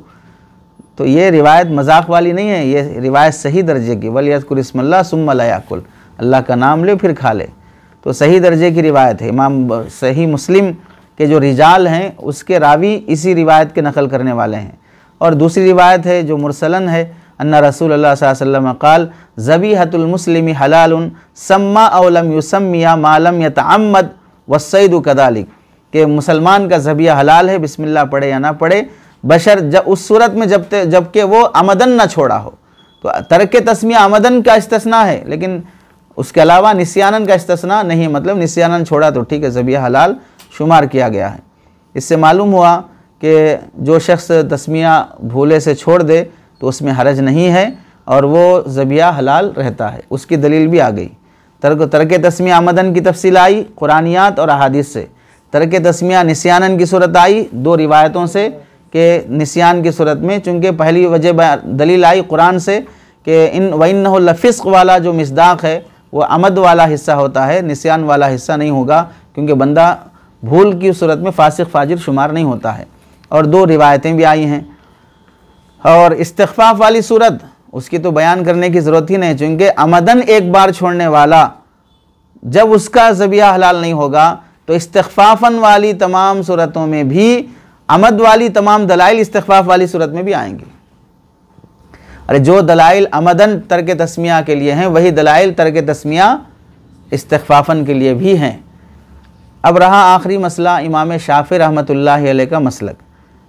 तो ये रिवायत मजाक वाली नहीं है, ये रिवायत सही दर्जे की। वल यज़कुर इस्मल्लाह सुम्मा ला याकुल, अल्लाह का नाम ले फिर खा ले, तो सही दर्जे की रिवायत है। इमाम सही मुस्लिम के जो रिजाल हैं उसके रावी इसी रिवायत के नकल करने वाले हैं। और दूसरी रिवायत है जो मुरसलन है, अन्ना रसूलुल्लाह सल्लल्लाहु अलैहि वसल्लम क़ाल ज़बीहतुल मुस्लिमी हलालुन सम्मा अव लम युसम्मिया मा लम यतअम्मद वस्सैदु कदालिक, कि मुसलमान का ज़बिया हलाल है बिस्मिल्लाह पढ़े या ना पढ़े, बशर जब उस सूरत में जबकि वो अमदन ना छोड़ा हो। तो तर्के तस्मिया अमदन का इस्तिस्ना है, लेकिन उसके अलावा निस्यानन का इस्तिस्ना नहीं, मतलब निस्यानन छोड़ा तो ठीक है, ज़बिया हलाल शुमार किया गया है। इससे मालूम हुआ कि जो शख्स तस्मिया भूले से छोड़ दे तो उसमें हरज नहीं है और वो ज़बिया हलाल रहता है। उसकी दलील भी आ गई। तर्के तस्मिया आमदन की तफसील आई कुरानियात और अहादीस से। तर्के तस्मिया निस्यानन की सूरत आई दो रिवायतों से कि निस्यान की सूरत में, चूँकि पहली वजह दलील आई कुरान से कि इन वइन्नहु लफ़िस्क़ वाला जो मिसदाक़ है वो अमद वाला हिस्सा होता है, निस्यान वाला हिस्सा नहीं होगा, क्योंकि बंदा भूल की सूरत में फासिक फाजिर शुमार नहीं होता है। और दो रिवायतें भी आई हैं। और इस्तिग़फ़ाफ़ वाली सूरत उसकी तो बयान करने की ज़रूरत ही नहीं, चूँकि अमदन एक बार छोड़ने वाला जब उसका ज़बिया हलाल नहीं होगा तो इस्तिग़फ़ाफ़न वाली तमाम सूरतों में भी अमद वाली तमाम दलाइल इस्तिग़फ़ाफ़ वाली सूरत में भी आएंगी। अरे जो दलाइल अमदन तर्क तस्मिया के लिए हैं वही दलाइल तर्क तस्मिया इस्तिग़फ़ाफ़न के लिए भी हैं। अब रहा आखिरी मसला इमाम शाफ़ी रहमतुल्लाहि अलैह का मसलक।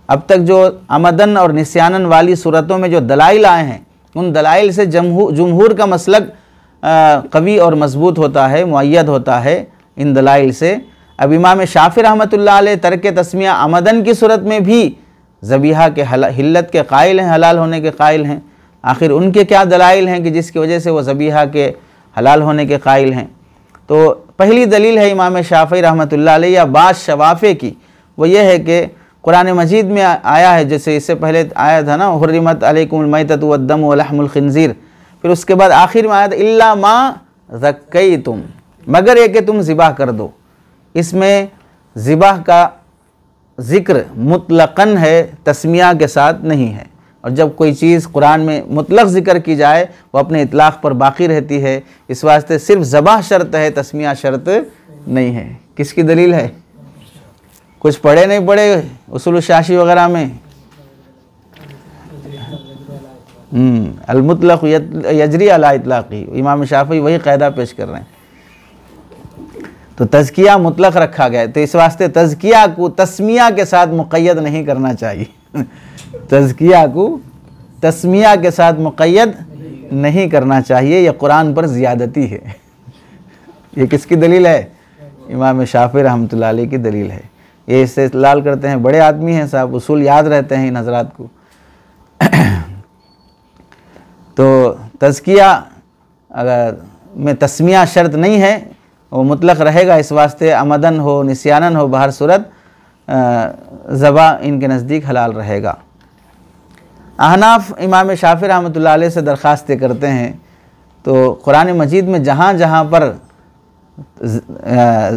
अब तक जो अमदन और निस्यानन वाली सूरतों में जो दलाइल आए हैं उन दलाइल से जमहूर का मसलक कवी और मजबूत होता है, मुअय्यद होता है इन दलाइल से। अब इमाम शाफ़ी रहमतुल्लाह अलैह तर्क तस्मिया अमदन की सूरत में भी ज़बीहा के हिल्लत के कायल हैं, हलाल होने के कायल हैं। आखिर उनके क्या दलाइल हैं कि जिसकी वजह से वो ज़बीहा के हलाल होने के कायल हैं। तो पहली दलील है इमाम शाफ़ी रहमतुल्लाह अलैह या बाज़ शवाफ़े की, वो ये है कि कुरान मजीद में आया है, जैसे इससे पहले आया था ना, हुर्रिमत अलैकुमुल मैततु वद्दमु वलहमुल खिंज़ीर, फिर उसके बाद आखिर में आया था इल्ला मा ज़क्कैतुम, मगर ये कि तुम ज़िबाह कर दो। इसमें ज़िबाह का ज़िक्र मुतलक़न है, तस्मिया के साथ नहीं है। और जब कोई चीज़ कुरान में मुतलक़ ज़िक्र की जाए वो अपने इतलाक़ पर बाकी रहती है। इस वास्ते सिर्फ ज़बाह शर्त है, तस्मिया शर्त नहीं है। किसकी दलील है? कुछ पढ़े नहीं पढ़े उसूल शाशी वगैरह में? अल-मुतलक़ यजरी अला इतलाक़ी, इमाम शाफ़ी वही क़ायदा पेश कर रहे हैं। तो तज़किया मुतलक़ रखा गया है, तो इस वास्ते तज़किया को तस्मिया के साथ मुक़य्यद नहीं करना चाहिए। तज़किया को तस्मिया के साथ मुक़य्यद नहीं करना चाहिए, यह कुरान पर ज़ियादती है। ये किसकी दलील है? इमाम शाफ़ी रहमतुल्लाह अलैह की दलील है। ये इससे इस्तेदलाल करते हैं, बड़े आदमी हैं साहब, उसूल याद रहते हैं इन हज़रात को। तो तज़किया अगर में तस्मिया शर्त नहीं है, वो मुतलक़ रहेगा। इस वास्ते अमदन हो निस्यानन हो, बहर सूरत ज़बा इनके नज़दीक हलाल रहेगा। अहनाफ इमाम शाफ़ी रहमतुल्लाह अलैह से दरख्वास्तें करते हैं, तो कुरान मजीद में जहाँ जहाँ पर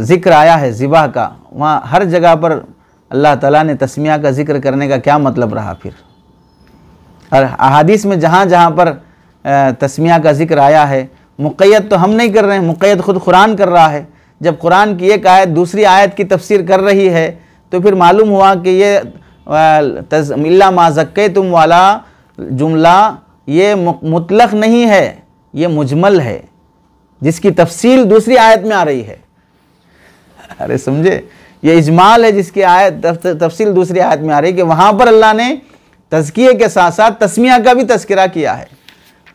ज़िक्र आया है ज़िबाह का, वहाँ हर जगह पर अल्लाह ताला ने तस्मिया का ज़िक्र करने का क्या मतलब रहा फिर? और अहादीस में जहाँ जहाँ पर तस्मिया का ज़िक्र आया है, मुक़य्यद तो हम नहीं कर रहे हैं, मुक़य्यद ख़ुद कुरान कर रहा है। जब कुरान की एक आयत दूसरी आयत की तफसीर कर रही है, तो फिर मालूम हुआ कि ये इल्ला मा ज़क्कैतुम वाला जुमला ये मुतलक़ नहीं है, ये मुजमल है, जिसकी तफसील दूसरी आयत में आ रही है। अरे समझे, ये इजमाल है जिसकी आयत तफसील दूसरी आयत में आ रही है, कि वहाँ पर अल्लाह ने तज़किये के साथ साथ तस्मिया का भी तज़किरा किया है।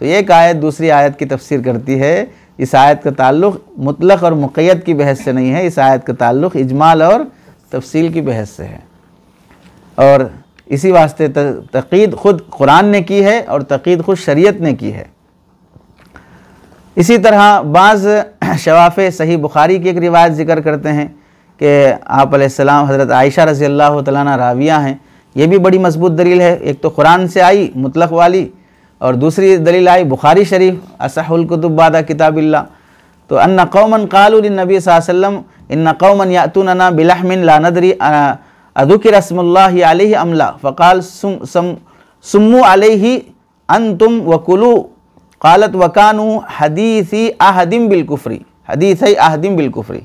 तो एक आयत दूसरी आयत की तफसीर करती है। इस आयत का ताल्लुक़ मुतलक़ और मुक़य्यद की बहस से नहीं है, इस आयत का ताल्लुक़ इजमाल और तफसील की बहस से है। और इसी वास्ते तक़ीद ख़ुद कुरान ने की है और तक़ीद ख़ुद शरीयत ने की है। इसी तरह बाज़ शवाफ़े सही बुखारी की एक रिवायत ज़िक्र करते हैं कि आप अलैहिस्सलाम हज़रत आयशा रज़ी अल्लाह तआला अन्हा राविया हैं। ये भी बड़ी मजबूत दलील है। एक तो कुरान से आई मुतलक़ वाली, और दूसरी दलील आई बुखारी शरीफ, असहुल कुतुब बादा किताबिल्लाह। तो अन्ना कौमन क़ालू लिन्नबी सल्लल्लाहु अलैहि वसल्लम इन्ना कौमन यातूनना बिलहमिन ला नदरी अज़ुकिर रस्मुल्लाहि अलैहि अमला फ़क़ाल सुम्मू अलैहि अंतुम वकुलू क़ालत वकानू हदीसी अहदिम बिलकुफ़्री, हदीसी अहदिम बिलकुफ़्री।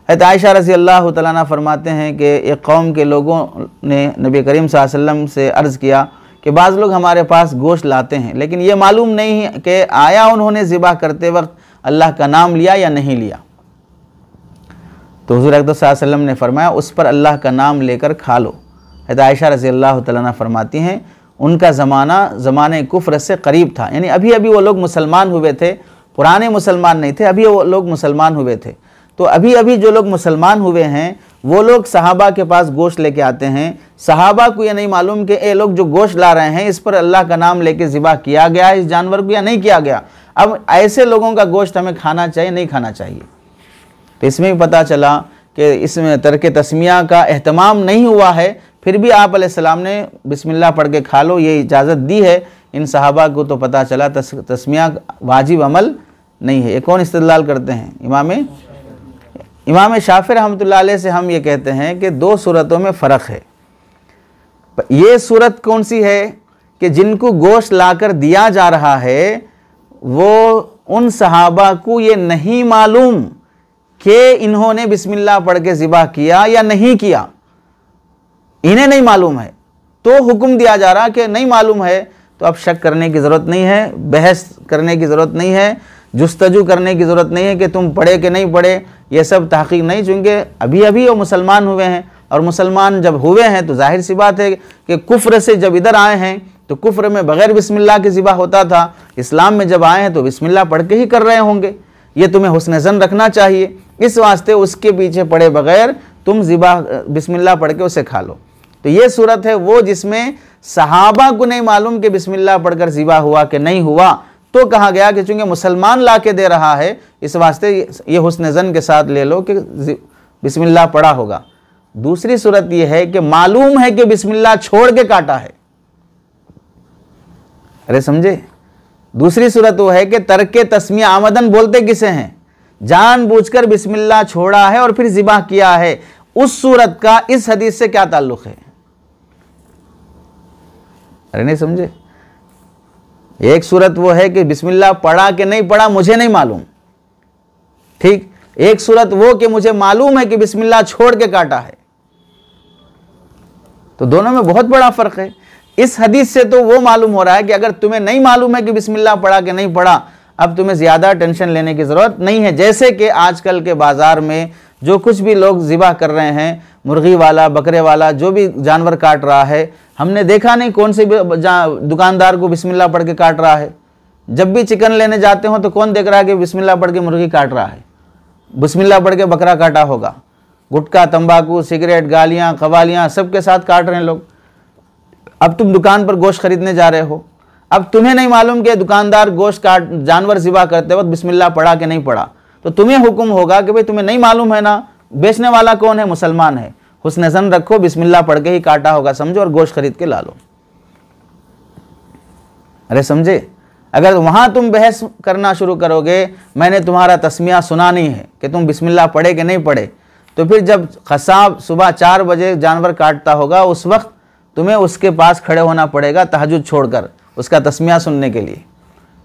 हज़रत आयशा रज़ी अल्लाह तआला अन्हा फरमाते हैं कि एक कौम के लोगों ने नबी करीम सल्लल्लाहु अलैहि वसल्लम से अर्ज़ किया कि बाज़ लोग हमारे पास गोश्त लाते हैं, लेकिन ये मालूम नहीं है कि आया उन्होंने ज़िबाह करते वक्त अल्लाह का नाम लिया या नहीं लिया। तो हुज़ूर अक़दस सल्लल्लाहु अलैहि वसल्लम ने फरमाया उस पर अल्लाह का नाम लेकर खा लो। हज़रत आयशा रज़ी अल्लाह तआला अन्हा फरमाती हैं उनका ज़माना ज़माने कुफ्र से करीब था, यानी अभी अभी वो लोग मुसलमान हुए थे, पुराने मुसलमान नहीं थे, अभी वो लोग मुसलमान हुए थे। तो अभी अभी जो लोग मुसलमान हुए हैं वो लोग सहाबा के पास गोश्त लेके आते हैं। सहाबा को ये नहीं मालूम कि ये लोग जो गोश्त ला रहे हैं इस पर अल्लाह का नाम लेके ज़िबा किया गया है इस जानवर को या नहीं किया गया। अब ऐसे लोगों का गोश्त हमें खाना चाहिए नहीं खाना चाहिए। तो इसमें भी पता चला कि इसमें तर्क तस्मिया का एहतमाम नहीं हुआ है, फिर भी आप अलैहिस्सलाम ने बिस्मिल्लाह पढ़ के खा लो ये इजाज़त दी है इन सहाबा को। तो पता चला तस्मिया वाजिब अमल नहीं है। ये कौन इस्तेदलाल करते हैं? इमाम शाफ़ी रहमतुल्लाह अलैह से हम ये कहते हैं कि दो सूरतों में फ़र्क है। ये सूरत कौन सी है कि जिनको गोश्त लाकर दिया जा रहा है वो उन सहाबा को ये नहीं मालूम कि इन्होंने बिस्मिल्लाह पढ़ के ज़िबा किया या नहीं किया, इन्हें नहीं मालूम है। तो हुक्म दिया जा रहा कि नहीं मालूम है तो अब शक करने की ज़रूरत नहीं है, बहस करने की ज़रूरत नहीं है, जुस्तजू करने की ज़रूरत नहीं है कि तुम पढ़े कि नहीं पढ़े, ये सब तहक़ीक़ नहीं। चूँकि अभी अभी वो मुसलमान हुए हैं और मुसलमान जब हुए हैं तो जाहिर सी बात है कि कुफ्र से जब इधर आए हैं तो कुफ्र में बग़ैर बिस्मिल्लाह के ज़िबा होता था, इस्लाम में जब आए हैं तो बिस्मिल्लाह पढ़ के ही कर रहे होंगे। ये तुम्हें हुस्न ज़न रखना चाहिए। इस वास्ते उसके पीछे पड़े बग़ैर तुम ज़िबा बिस्मिल्लाह पढ़ के उसे खा लो। तो ये सूरत है वो जिसमें सहाबा को नहीं मालूम कि बिस्मिल्लाह पढ़कर ज़िबा हुआ कि नहीं हुआ, तो कहा गया कि चूंकि मुसलमान ला के दे रहा है इस वास्ते ये हुस्न ज़न के साथ ले लो कि बिस्मिल्लाह पढ़ा होगा। दूसरी सूरत ये है कि मालूम है कि बिस्मिल्लाह छोड़ के काटा है। अरे समझे, दूसरी सूरत वो है कि तर्के तस्मिया आमदन बोलते किसे हैं, जानबूझकर बिस्मिल्लाह छोड़ा है और फिर ज़िबा किया है। उस सूरत का इस हदीस से क्या ताल्लुक है? अरे नहीं समझे, एक सूरत वो है कि बिस्मिल्लाह पढ़ा कि नहीं पढ़ा मुझे नहीं मालूम, ठीक। एक सूरत वो कि मुझे मालूम है कि बिस्मिल्लाह छोड़ के काटा है। तो दोनों में बहुत बड़ा फर्क है। इस हदीस से तो वो मालूम हो रहा है कि अगर तुम्हें नहीं मालूम है कि बिस्मिल्लाह पढ़ा कि नहीं पढ़ा, अब तुम्हें ज़्यादा टेंशन लेने की ज़रूरत नहीं है। जैसे कि आजकल के बाज़ार में जो कुछ भी लोग ज़िबा कर रहे हैं, मुर्गी वाला, बकरे वाला, जो भी जानवर काट रहा है, हमने देखा नहीं कौन से दुकानदार को बिस्मिल्लाह पढ़ के काट रहा है। जब भी चिकन लेने जाते हो तो कौन देख रहा है कि बिस्मिल्लाह पढ़ के मुर्गी काट रहा है, बिस्मिल्लाह पढ़ के बकरा काटा होगा। गुटखा, तंबाकू, सिगरेट, गालियाँ, कवालियाँ सब के साथ काट रहे हैं लोग। अब तुम दुकान पर गोश्त खरीदने जा रहे हो, अब तुम्हें नहीं मालूम कि दुकानदार गोश्त काट जानवर ज़िबा करते वक्त बिस्मिल्लाह पढ़ा कि नहीं पढ़ा, तो तुम्हें हुक्म होगा कि भाई तुम्हें नहीं मालूम है ना, बेचने वाला कौन है, मुसलमान है, हुस्न ज़न रखो, बिस्मिल्लाह पढ़ के ही काटा होगा समझो, और गोश्त खरीद के ला लो। अरे समझे, अगर वहाँ तुम बहस करना शुरू करोगे, मैंने तुम्हारा तस्मिया सुना नहीं है कि तुम बिस्मिल्लाह पढ़े कि नहीं पढ़े, तो फिर जब क़साब सुबह 4 बजे जानवर काटता होगा उस वक्त तुम्हें उसके पास खड़े होना पड़ेगा तहज्जुद छोड़कर उसका तस्मिया सुनने के लिए।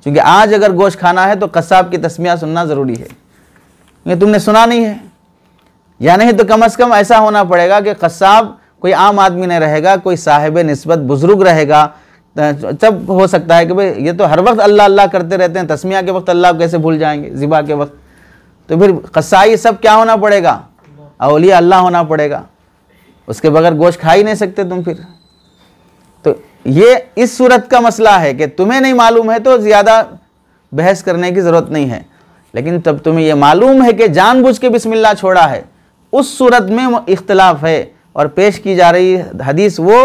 क्योंकि आज अगर गोश्त खाना है तो क़साब की तस्मिया सुनना ज़रूरी है, क्योंकि तुमने सुना नहीं है। या नहीं तो कम से कम ऐसा होना पड़ेगा कि क़साब कोई आम आदमी नहीं रहेगा, कोई साहिब निस्बत बुज़ुर्ग रहेगा। तब हो सकता है कि भाई ये तो हर वक्त अल्लाह अल्लाह करते रहते हैं, तस्मिया के वक्त अल्लाह कैसे भूल जाएंगे, ज़िबा के वक्त। तो फिर क़साई सब क्या होना पड़ेगा, औलिया अल्लाह होना पड़ेगा, उसके बगैर गोश्त खा ही नहीं सकते तुम फिर। तो ये इस सूरत का मसला है कि तुम्हें नहीं मालूम है तो ज़्यादा बहस करने की ज़रूरत नहीं है, लेकिन तब तुम्हें ये मालूम है कि जानबूझ के बिस्मिल्लाह छोड़ा है, उस सूरत में इख्तिलाफ है, और पेश की जा रही हदीस वो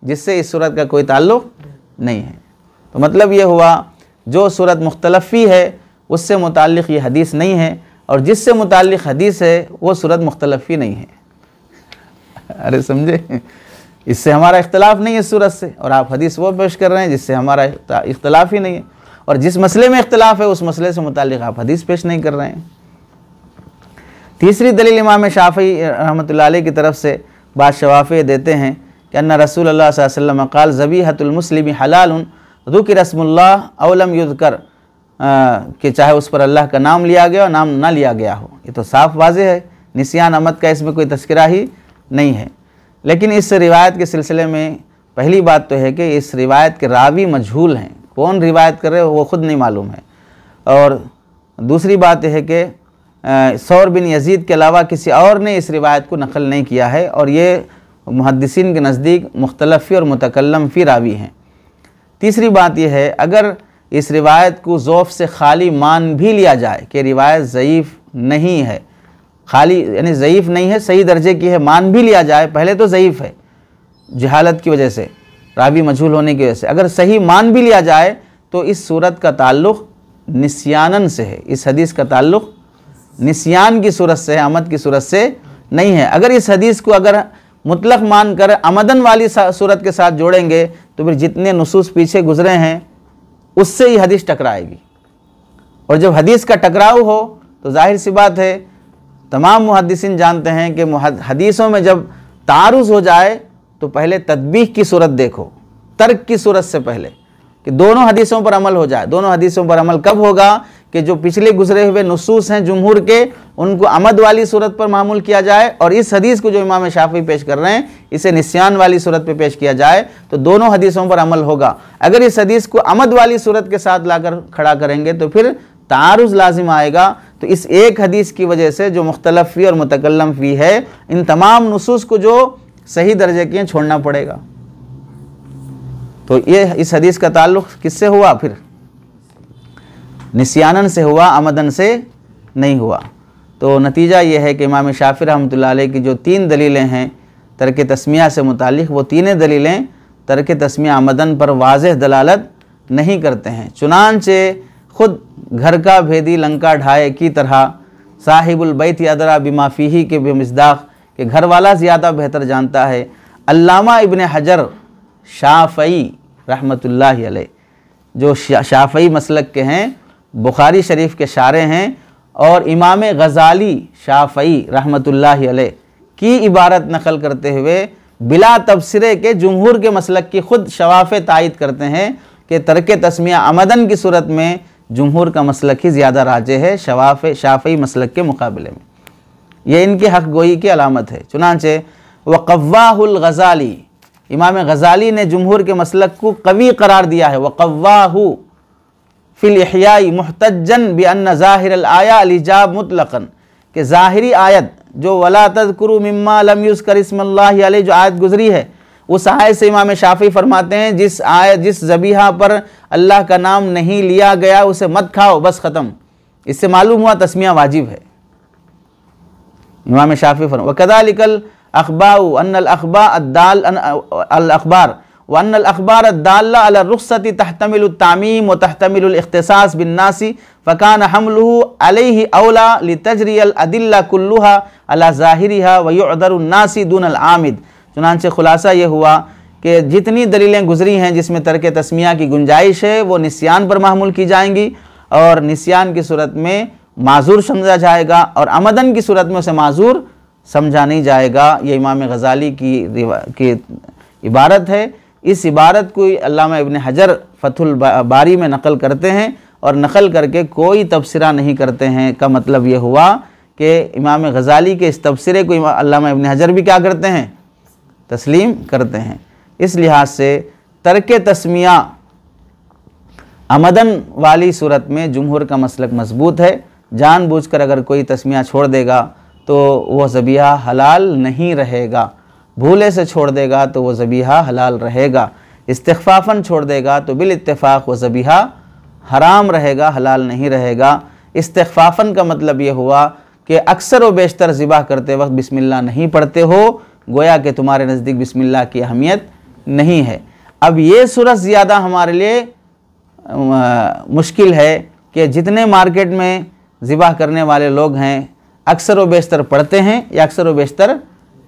जिससे इस सूरत का कोई ताल्लुक़ नहीं है। तो मतलब ये हुआ जो सूरत मुख्तलफ़ी है उससे मुताल्लिक़ ये हदीस नहीं है, और जिससे मुताल्लिक़ हदीस है वो सूरत मुख्तलफ़ी नहीं है। अरे समझे, इससे हमारा इख्तिलाफ नहीं है इस सूरत से, और आप हदीस वो पेश कर रहे हैं जिससे हमारा इख्तिलाफ ही नहीं है, और जिस मसले में इख्तिलाफ है उस मसले से मुताल्लिक़ आप हदीस पेश नहीं कर रहे हैं। तीसरी दलील इमाम शाफ़ी रहमतुल्लाह अलैह की तरफ से बाद शवाफ़ी देते हैं कि अन्ना रसूलुल्लाह सल्लल्लाहु अलैहि वसल्लम क़ाल ज़बीहतुल मुस्लिमी हलालुन ज़ुकिर रस्मुल्लाह अव लम युज़कर, कि चाहे उस पर अल्लाह का नाम लिया गया और नाम ना लिया गया हो। ये तो साफ़ वाज़ेह है, निस्यान अमद का इसमें कोई तस्करा ही नहीं है। लेकिन इस रिवायत के सिलसिले में पहली बात तो है कि इस रिवायत के रावी मजहूल हैं, कौन रिवायत कर रहे हो वो ख़ुद नहीं मालूम है। और दूसरी बात यह है कि सौर बिन यजीद के अलावा किसी और ने इस रिवायत को नकल नहीं किया है, और ये मुहद्दिसीन के नज़दीक मुख्तलफ़ी और मुतकल्लम फ़ी रावी हैं। तीसरी बात यह है, अगर इस रिवायत को ज़ौफ़ से खाली मान भी लिया जाए कि रिवायत ज़ईफ़ नहीं है, खाली यानी ज़ईफ़ नहीं है, सही दर्जे की है, मान भी लिया जाए, पहले तो ज़ईफ़ है जहालत की वजह से, रावी मजहूल होने की वजह से, अगर सही मान भी लिया जाए तो इस सूरत का ताल्लुक़ निस्यानन से है। इस हदीस का ताल्लुक़ निस्यान की सूरत से है, अमद की सूरत से नहीं है। अगर इस हदीस को अगर मुतलक मान कर अमदन वाली सूरत के साथ जोड़ेंगे तो फिर जितने नुसूस पीछे गुजरे हैं उससे ही हदीस टकराएगी, और जब हदीस का टकराव हो तो जाहिर सी बात है, तमाम मुहद्दिसीन जानते हैं कि हदीसों में जब तारुज़ हो जाए तो पहले तदबीह की सूरत देखो, तर्क की सूरत से पहले, कि दोनों हदीसों पर अमल हो जाए। दोनों हदीसों पर अमल कब होगा कि जो पिछले गुजरे हुए नुसूस हैं जुमहूर के, उनको अमद वाली सूरत पर मामूल किया जाए, और इस हदीस को जो इमाम शाफ़ी पेश कर रहे हैं इसे निस्यान वाली सूरत पे पेश किया जाए, तो दोनों हदीसों पर अमल होगा। अगर इस हदीस को अमद वाली सूरत के साथ लाकर खड़ा करेंगे तो फिर तारुज़ लाजिम आएगा। तो इस एक हदीस की वजह से जो मुख्तलफ़ फ़ी और मुतकल्लम फ़ी है, इन तमाम नुसूस को जो सही दर्जे के छोड़ना पड़ेगा। तो ये इस हदीस का ताल्लुक़ किससे हुआ, फिर निस्यानन से हुआ, अमदन से नहीं हुआ। तो नतीजा ये है कि इमाम शाफ़ी रहमतुल्लाह अलैह की जो 3 दलीलें हैं तर्क तस्मिया से मुतालिक, वो तीनें दलीलें तर्क तस्मिया अमदन पर वाज़ेह दलालत नहीं करते हैं। चुनांचे ख़ुद घर का भेदी लंका ढाए की तरह साहिबुल बैत अदरा बिमा फीही के बेमिज़दाक़, के घर वाला ज़्यादा बेहतर जानता है। अल्लामा इब्न हजर शाफ़ई रहमतुल्लाहि अलैह, जो शाफ़ई मसलक के हैं, बुखारी शरीफ के शारे हैं, और इमाम गज़ाली शाफ़ई रहमतुल्लाहि अलैह की इबारत नकल करते हुए बिला तबसरे के जुमहूर के मसलक की ख़ुद शवाफ़े तायद करते हैं कि तर्क तस्मिया अमदन की सूरत में जुमहूर का मसलक ही ज़्यादा राजे है शाफ़ई मसलक के मुकाबले में। ये इनकी हक़ गोई की अलामत है। चुनांचे वक़व्वाहुल गज़ाली, इमाम गज़ाली ने जुमहूर के मसलक को कवी करार दिया है। वक़व्वाहु फ़िल इह्याई मुहतज्जन बिअन्न ज़ाहिरल आया अल-इजाब मुतलक़न, कि ज़ाहिरी आयत जो वला तज़कुरू मिम्मा लम युज़कर इस्मुल्लाहि अलैहि जो आयत गुज़री है, उस आयत से इमाम शाफ़ी फरमाते हैं जिस ज़बीहा पर अल्लाह का नाम नहीं लिया गया उसे मत खाओ, बस ख़त्म। इससे मालूम हुआ तस्मिया वाजिब है। इमाम शाफ़ी फरमाते वकज़ालिकल अख़बाउ अन्नल अख़बार व अन्नल अख़बार अद्दाल्ला अला रुख़्सति तहतमिलु तामीम व तहतमिलु इख़्तिसास बिन्नासी फ़कान हम्लुहु अलैहि औला लितजरियल अदिल्ला कुल्लुहा अला ज़ाहिरिहा व युअदरु नासी दूनल आमिद। चुनांचे खुलासा ये हुआ कि जितनी दलीलें गुजरी हैं जिसमें तर्क तस्मिया की गुंजाइश है वो निस्यान पर महमूल की जाएंगी, और निस्यान की सूरत में माजूर समझा जाएगा, और अमदन की सूरत में उसे माजूर समझा नहीं जाएगा। ये इमाम गज़ाली की इबारत है। इस इबारत को अल्लामा इब्न हजर फतहुल बारी में नकल करते हैं, और नकल करके कोई तबसरा नहीं करते हैं। का मतलब ये हुआ कि इमाम गज़ाली के इस तबसरे को अल्लामा इब्न हजर भी क्या करते हैं, तस्लीम करते हैं। इस लिहाज से तर्क तस्मिया अमदन वाली सूरत में जुमहूर का मसलक मजबूत है। जानबूझकर अगर कोई तस्मिया छोड़ देगा तो वह ज़बीहा हलाल नहीं रहेगा, भूले से छोड़ देगा तो वह ज़बीहा हलाल रहेगा, इस्तिग़फ़ाफ़न छोड़ देगा तो बिल इत्तिफ़ाक़ वह ज़बीहा हराम रहेगा, हलाल नहीं रहेगा। इस्तिग़फ़ाफ़न का मतलब ये हुआ कि अक्सर व बेशतर ज़िबा करते वक्त बिस्मिल्लाह नहीं पढ़ते हो, गोया कि तुम्हारे नज़दीक बिस्मिल्लाह की अहमियत नहीं है। अब ये सूरत ज़्यादा हमारे लिए मुश्किल है कि जितने मार्केट में ज़िबा करने वाले लोग हैं अक्सर व बेशतर पढ़ते हैं या अक्सर व बेशतर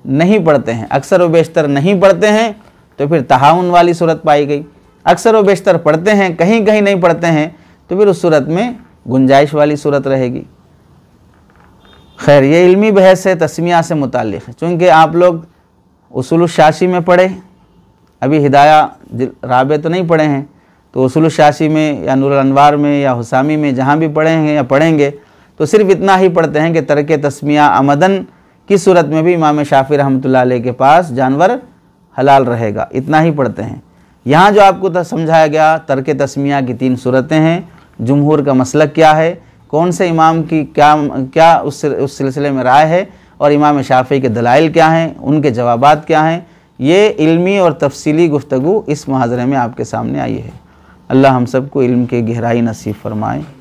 नहीं पढ़ते हैं। अक्सर व बेशतर नहीं पढ़ते हैं तो फिर तहाउन वाली सूरत पाई गई, अक्सर व बेशतर पढ़ते हैं कहीं कहीं नहीं पढ़ते हैं तो फिर उस सूरत में गुंजाइश वाली सूरत रहेगी। खैर, ये इल्मी बहस है तस्मिया से मुताल्लिक़ है। चूँकि आप लोग उसूल शाशी में पढ़े, अभी हिदाया राबे तो नहीं पढ़े हैं, तो उसूल शाशी में या नूरुल अनवार में या हुसामी में जहाँ भी पढ़े हैं या पढ़ेंगे तो सिर्फ इतना ही पढ़ते हैं कि तर्क तस्मिया अमदन की सूरत में भी इमाम शाफ़ी रहमतुल्लाह अलैह के पास जानवर हलाल रहेगा, इतना ही पढ़ते हैं। यहाँ जो आपको समझाया गया तर्क तस्मिया की 3 सूरतें हैं, जुमहूर का मसलक क्या है, कौन से इमाम की क्या उस सिलसिले में राय है, और इमाम शाफ़ी के दलाइल क्या हैं, उनके जवाबात क्या हैं, ये इल्मी और तफसीली गुफ्तगू इस मुहाज़रे में आपके सामने आई है। अल्लाह हम सबको इल्म के गहराई नसीब फरमाए।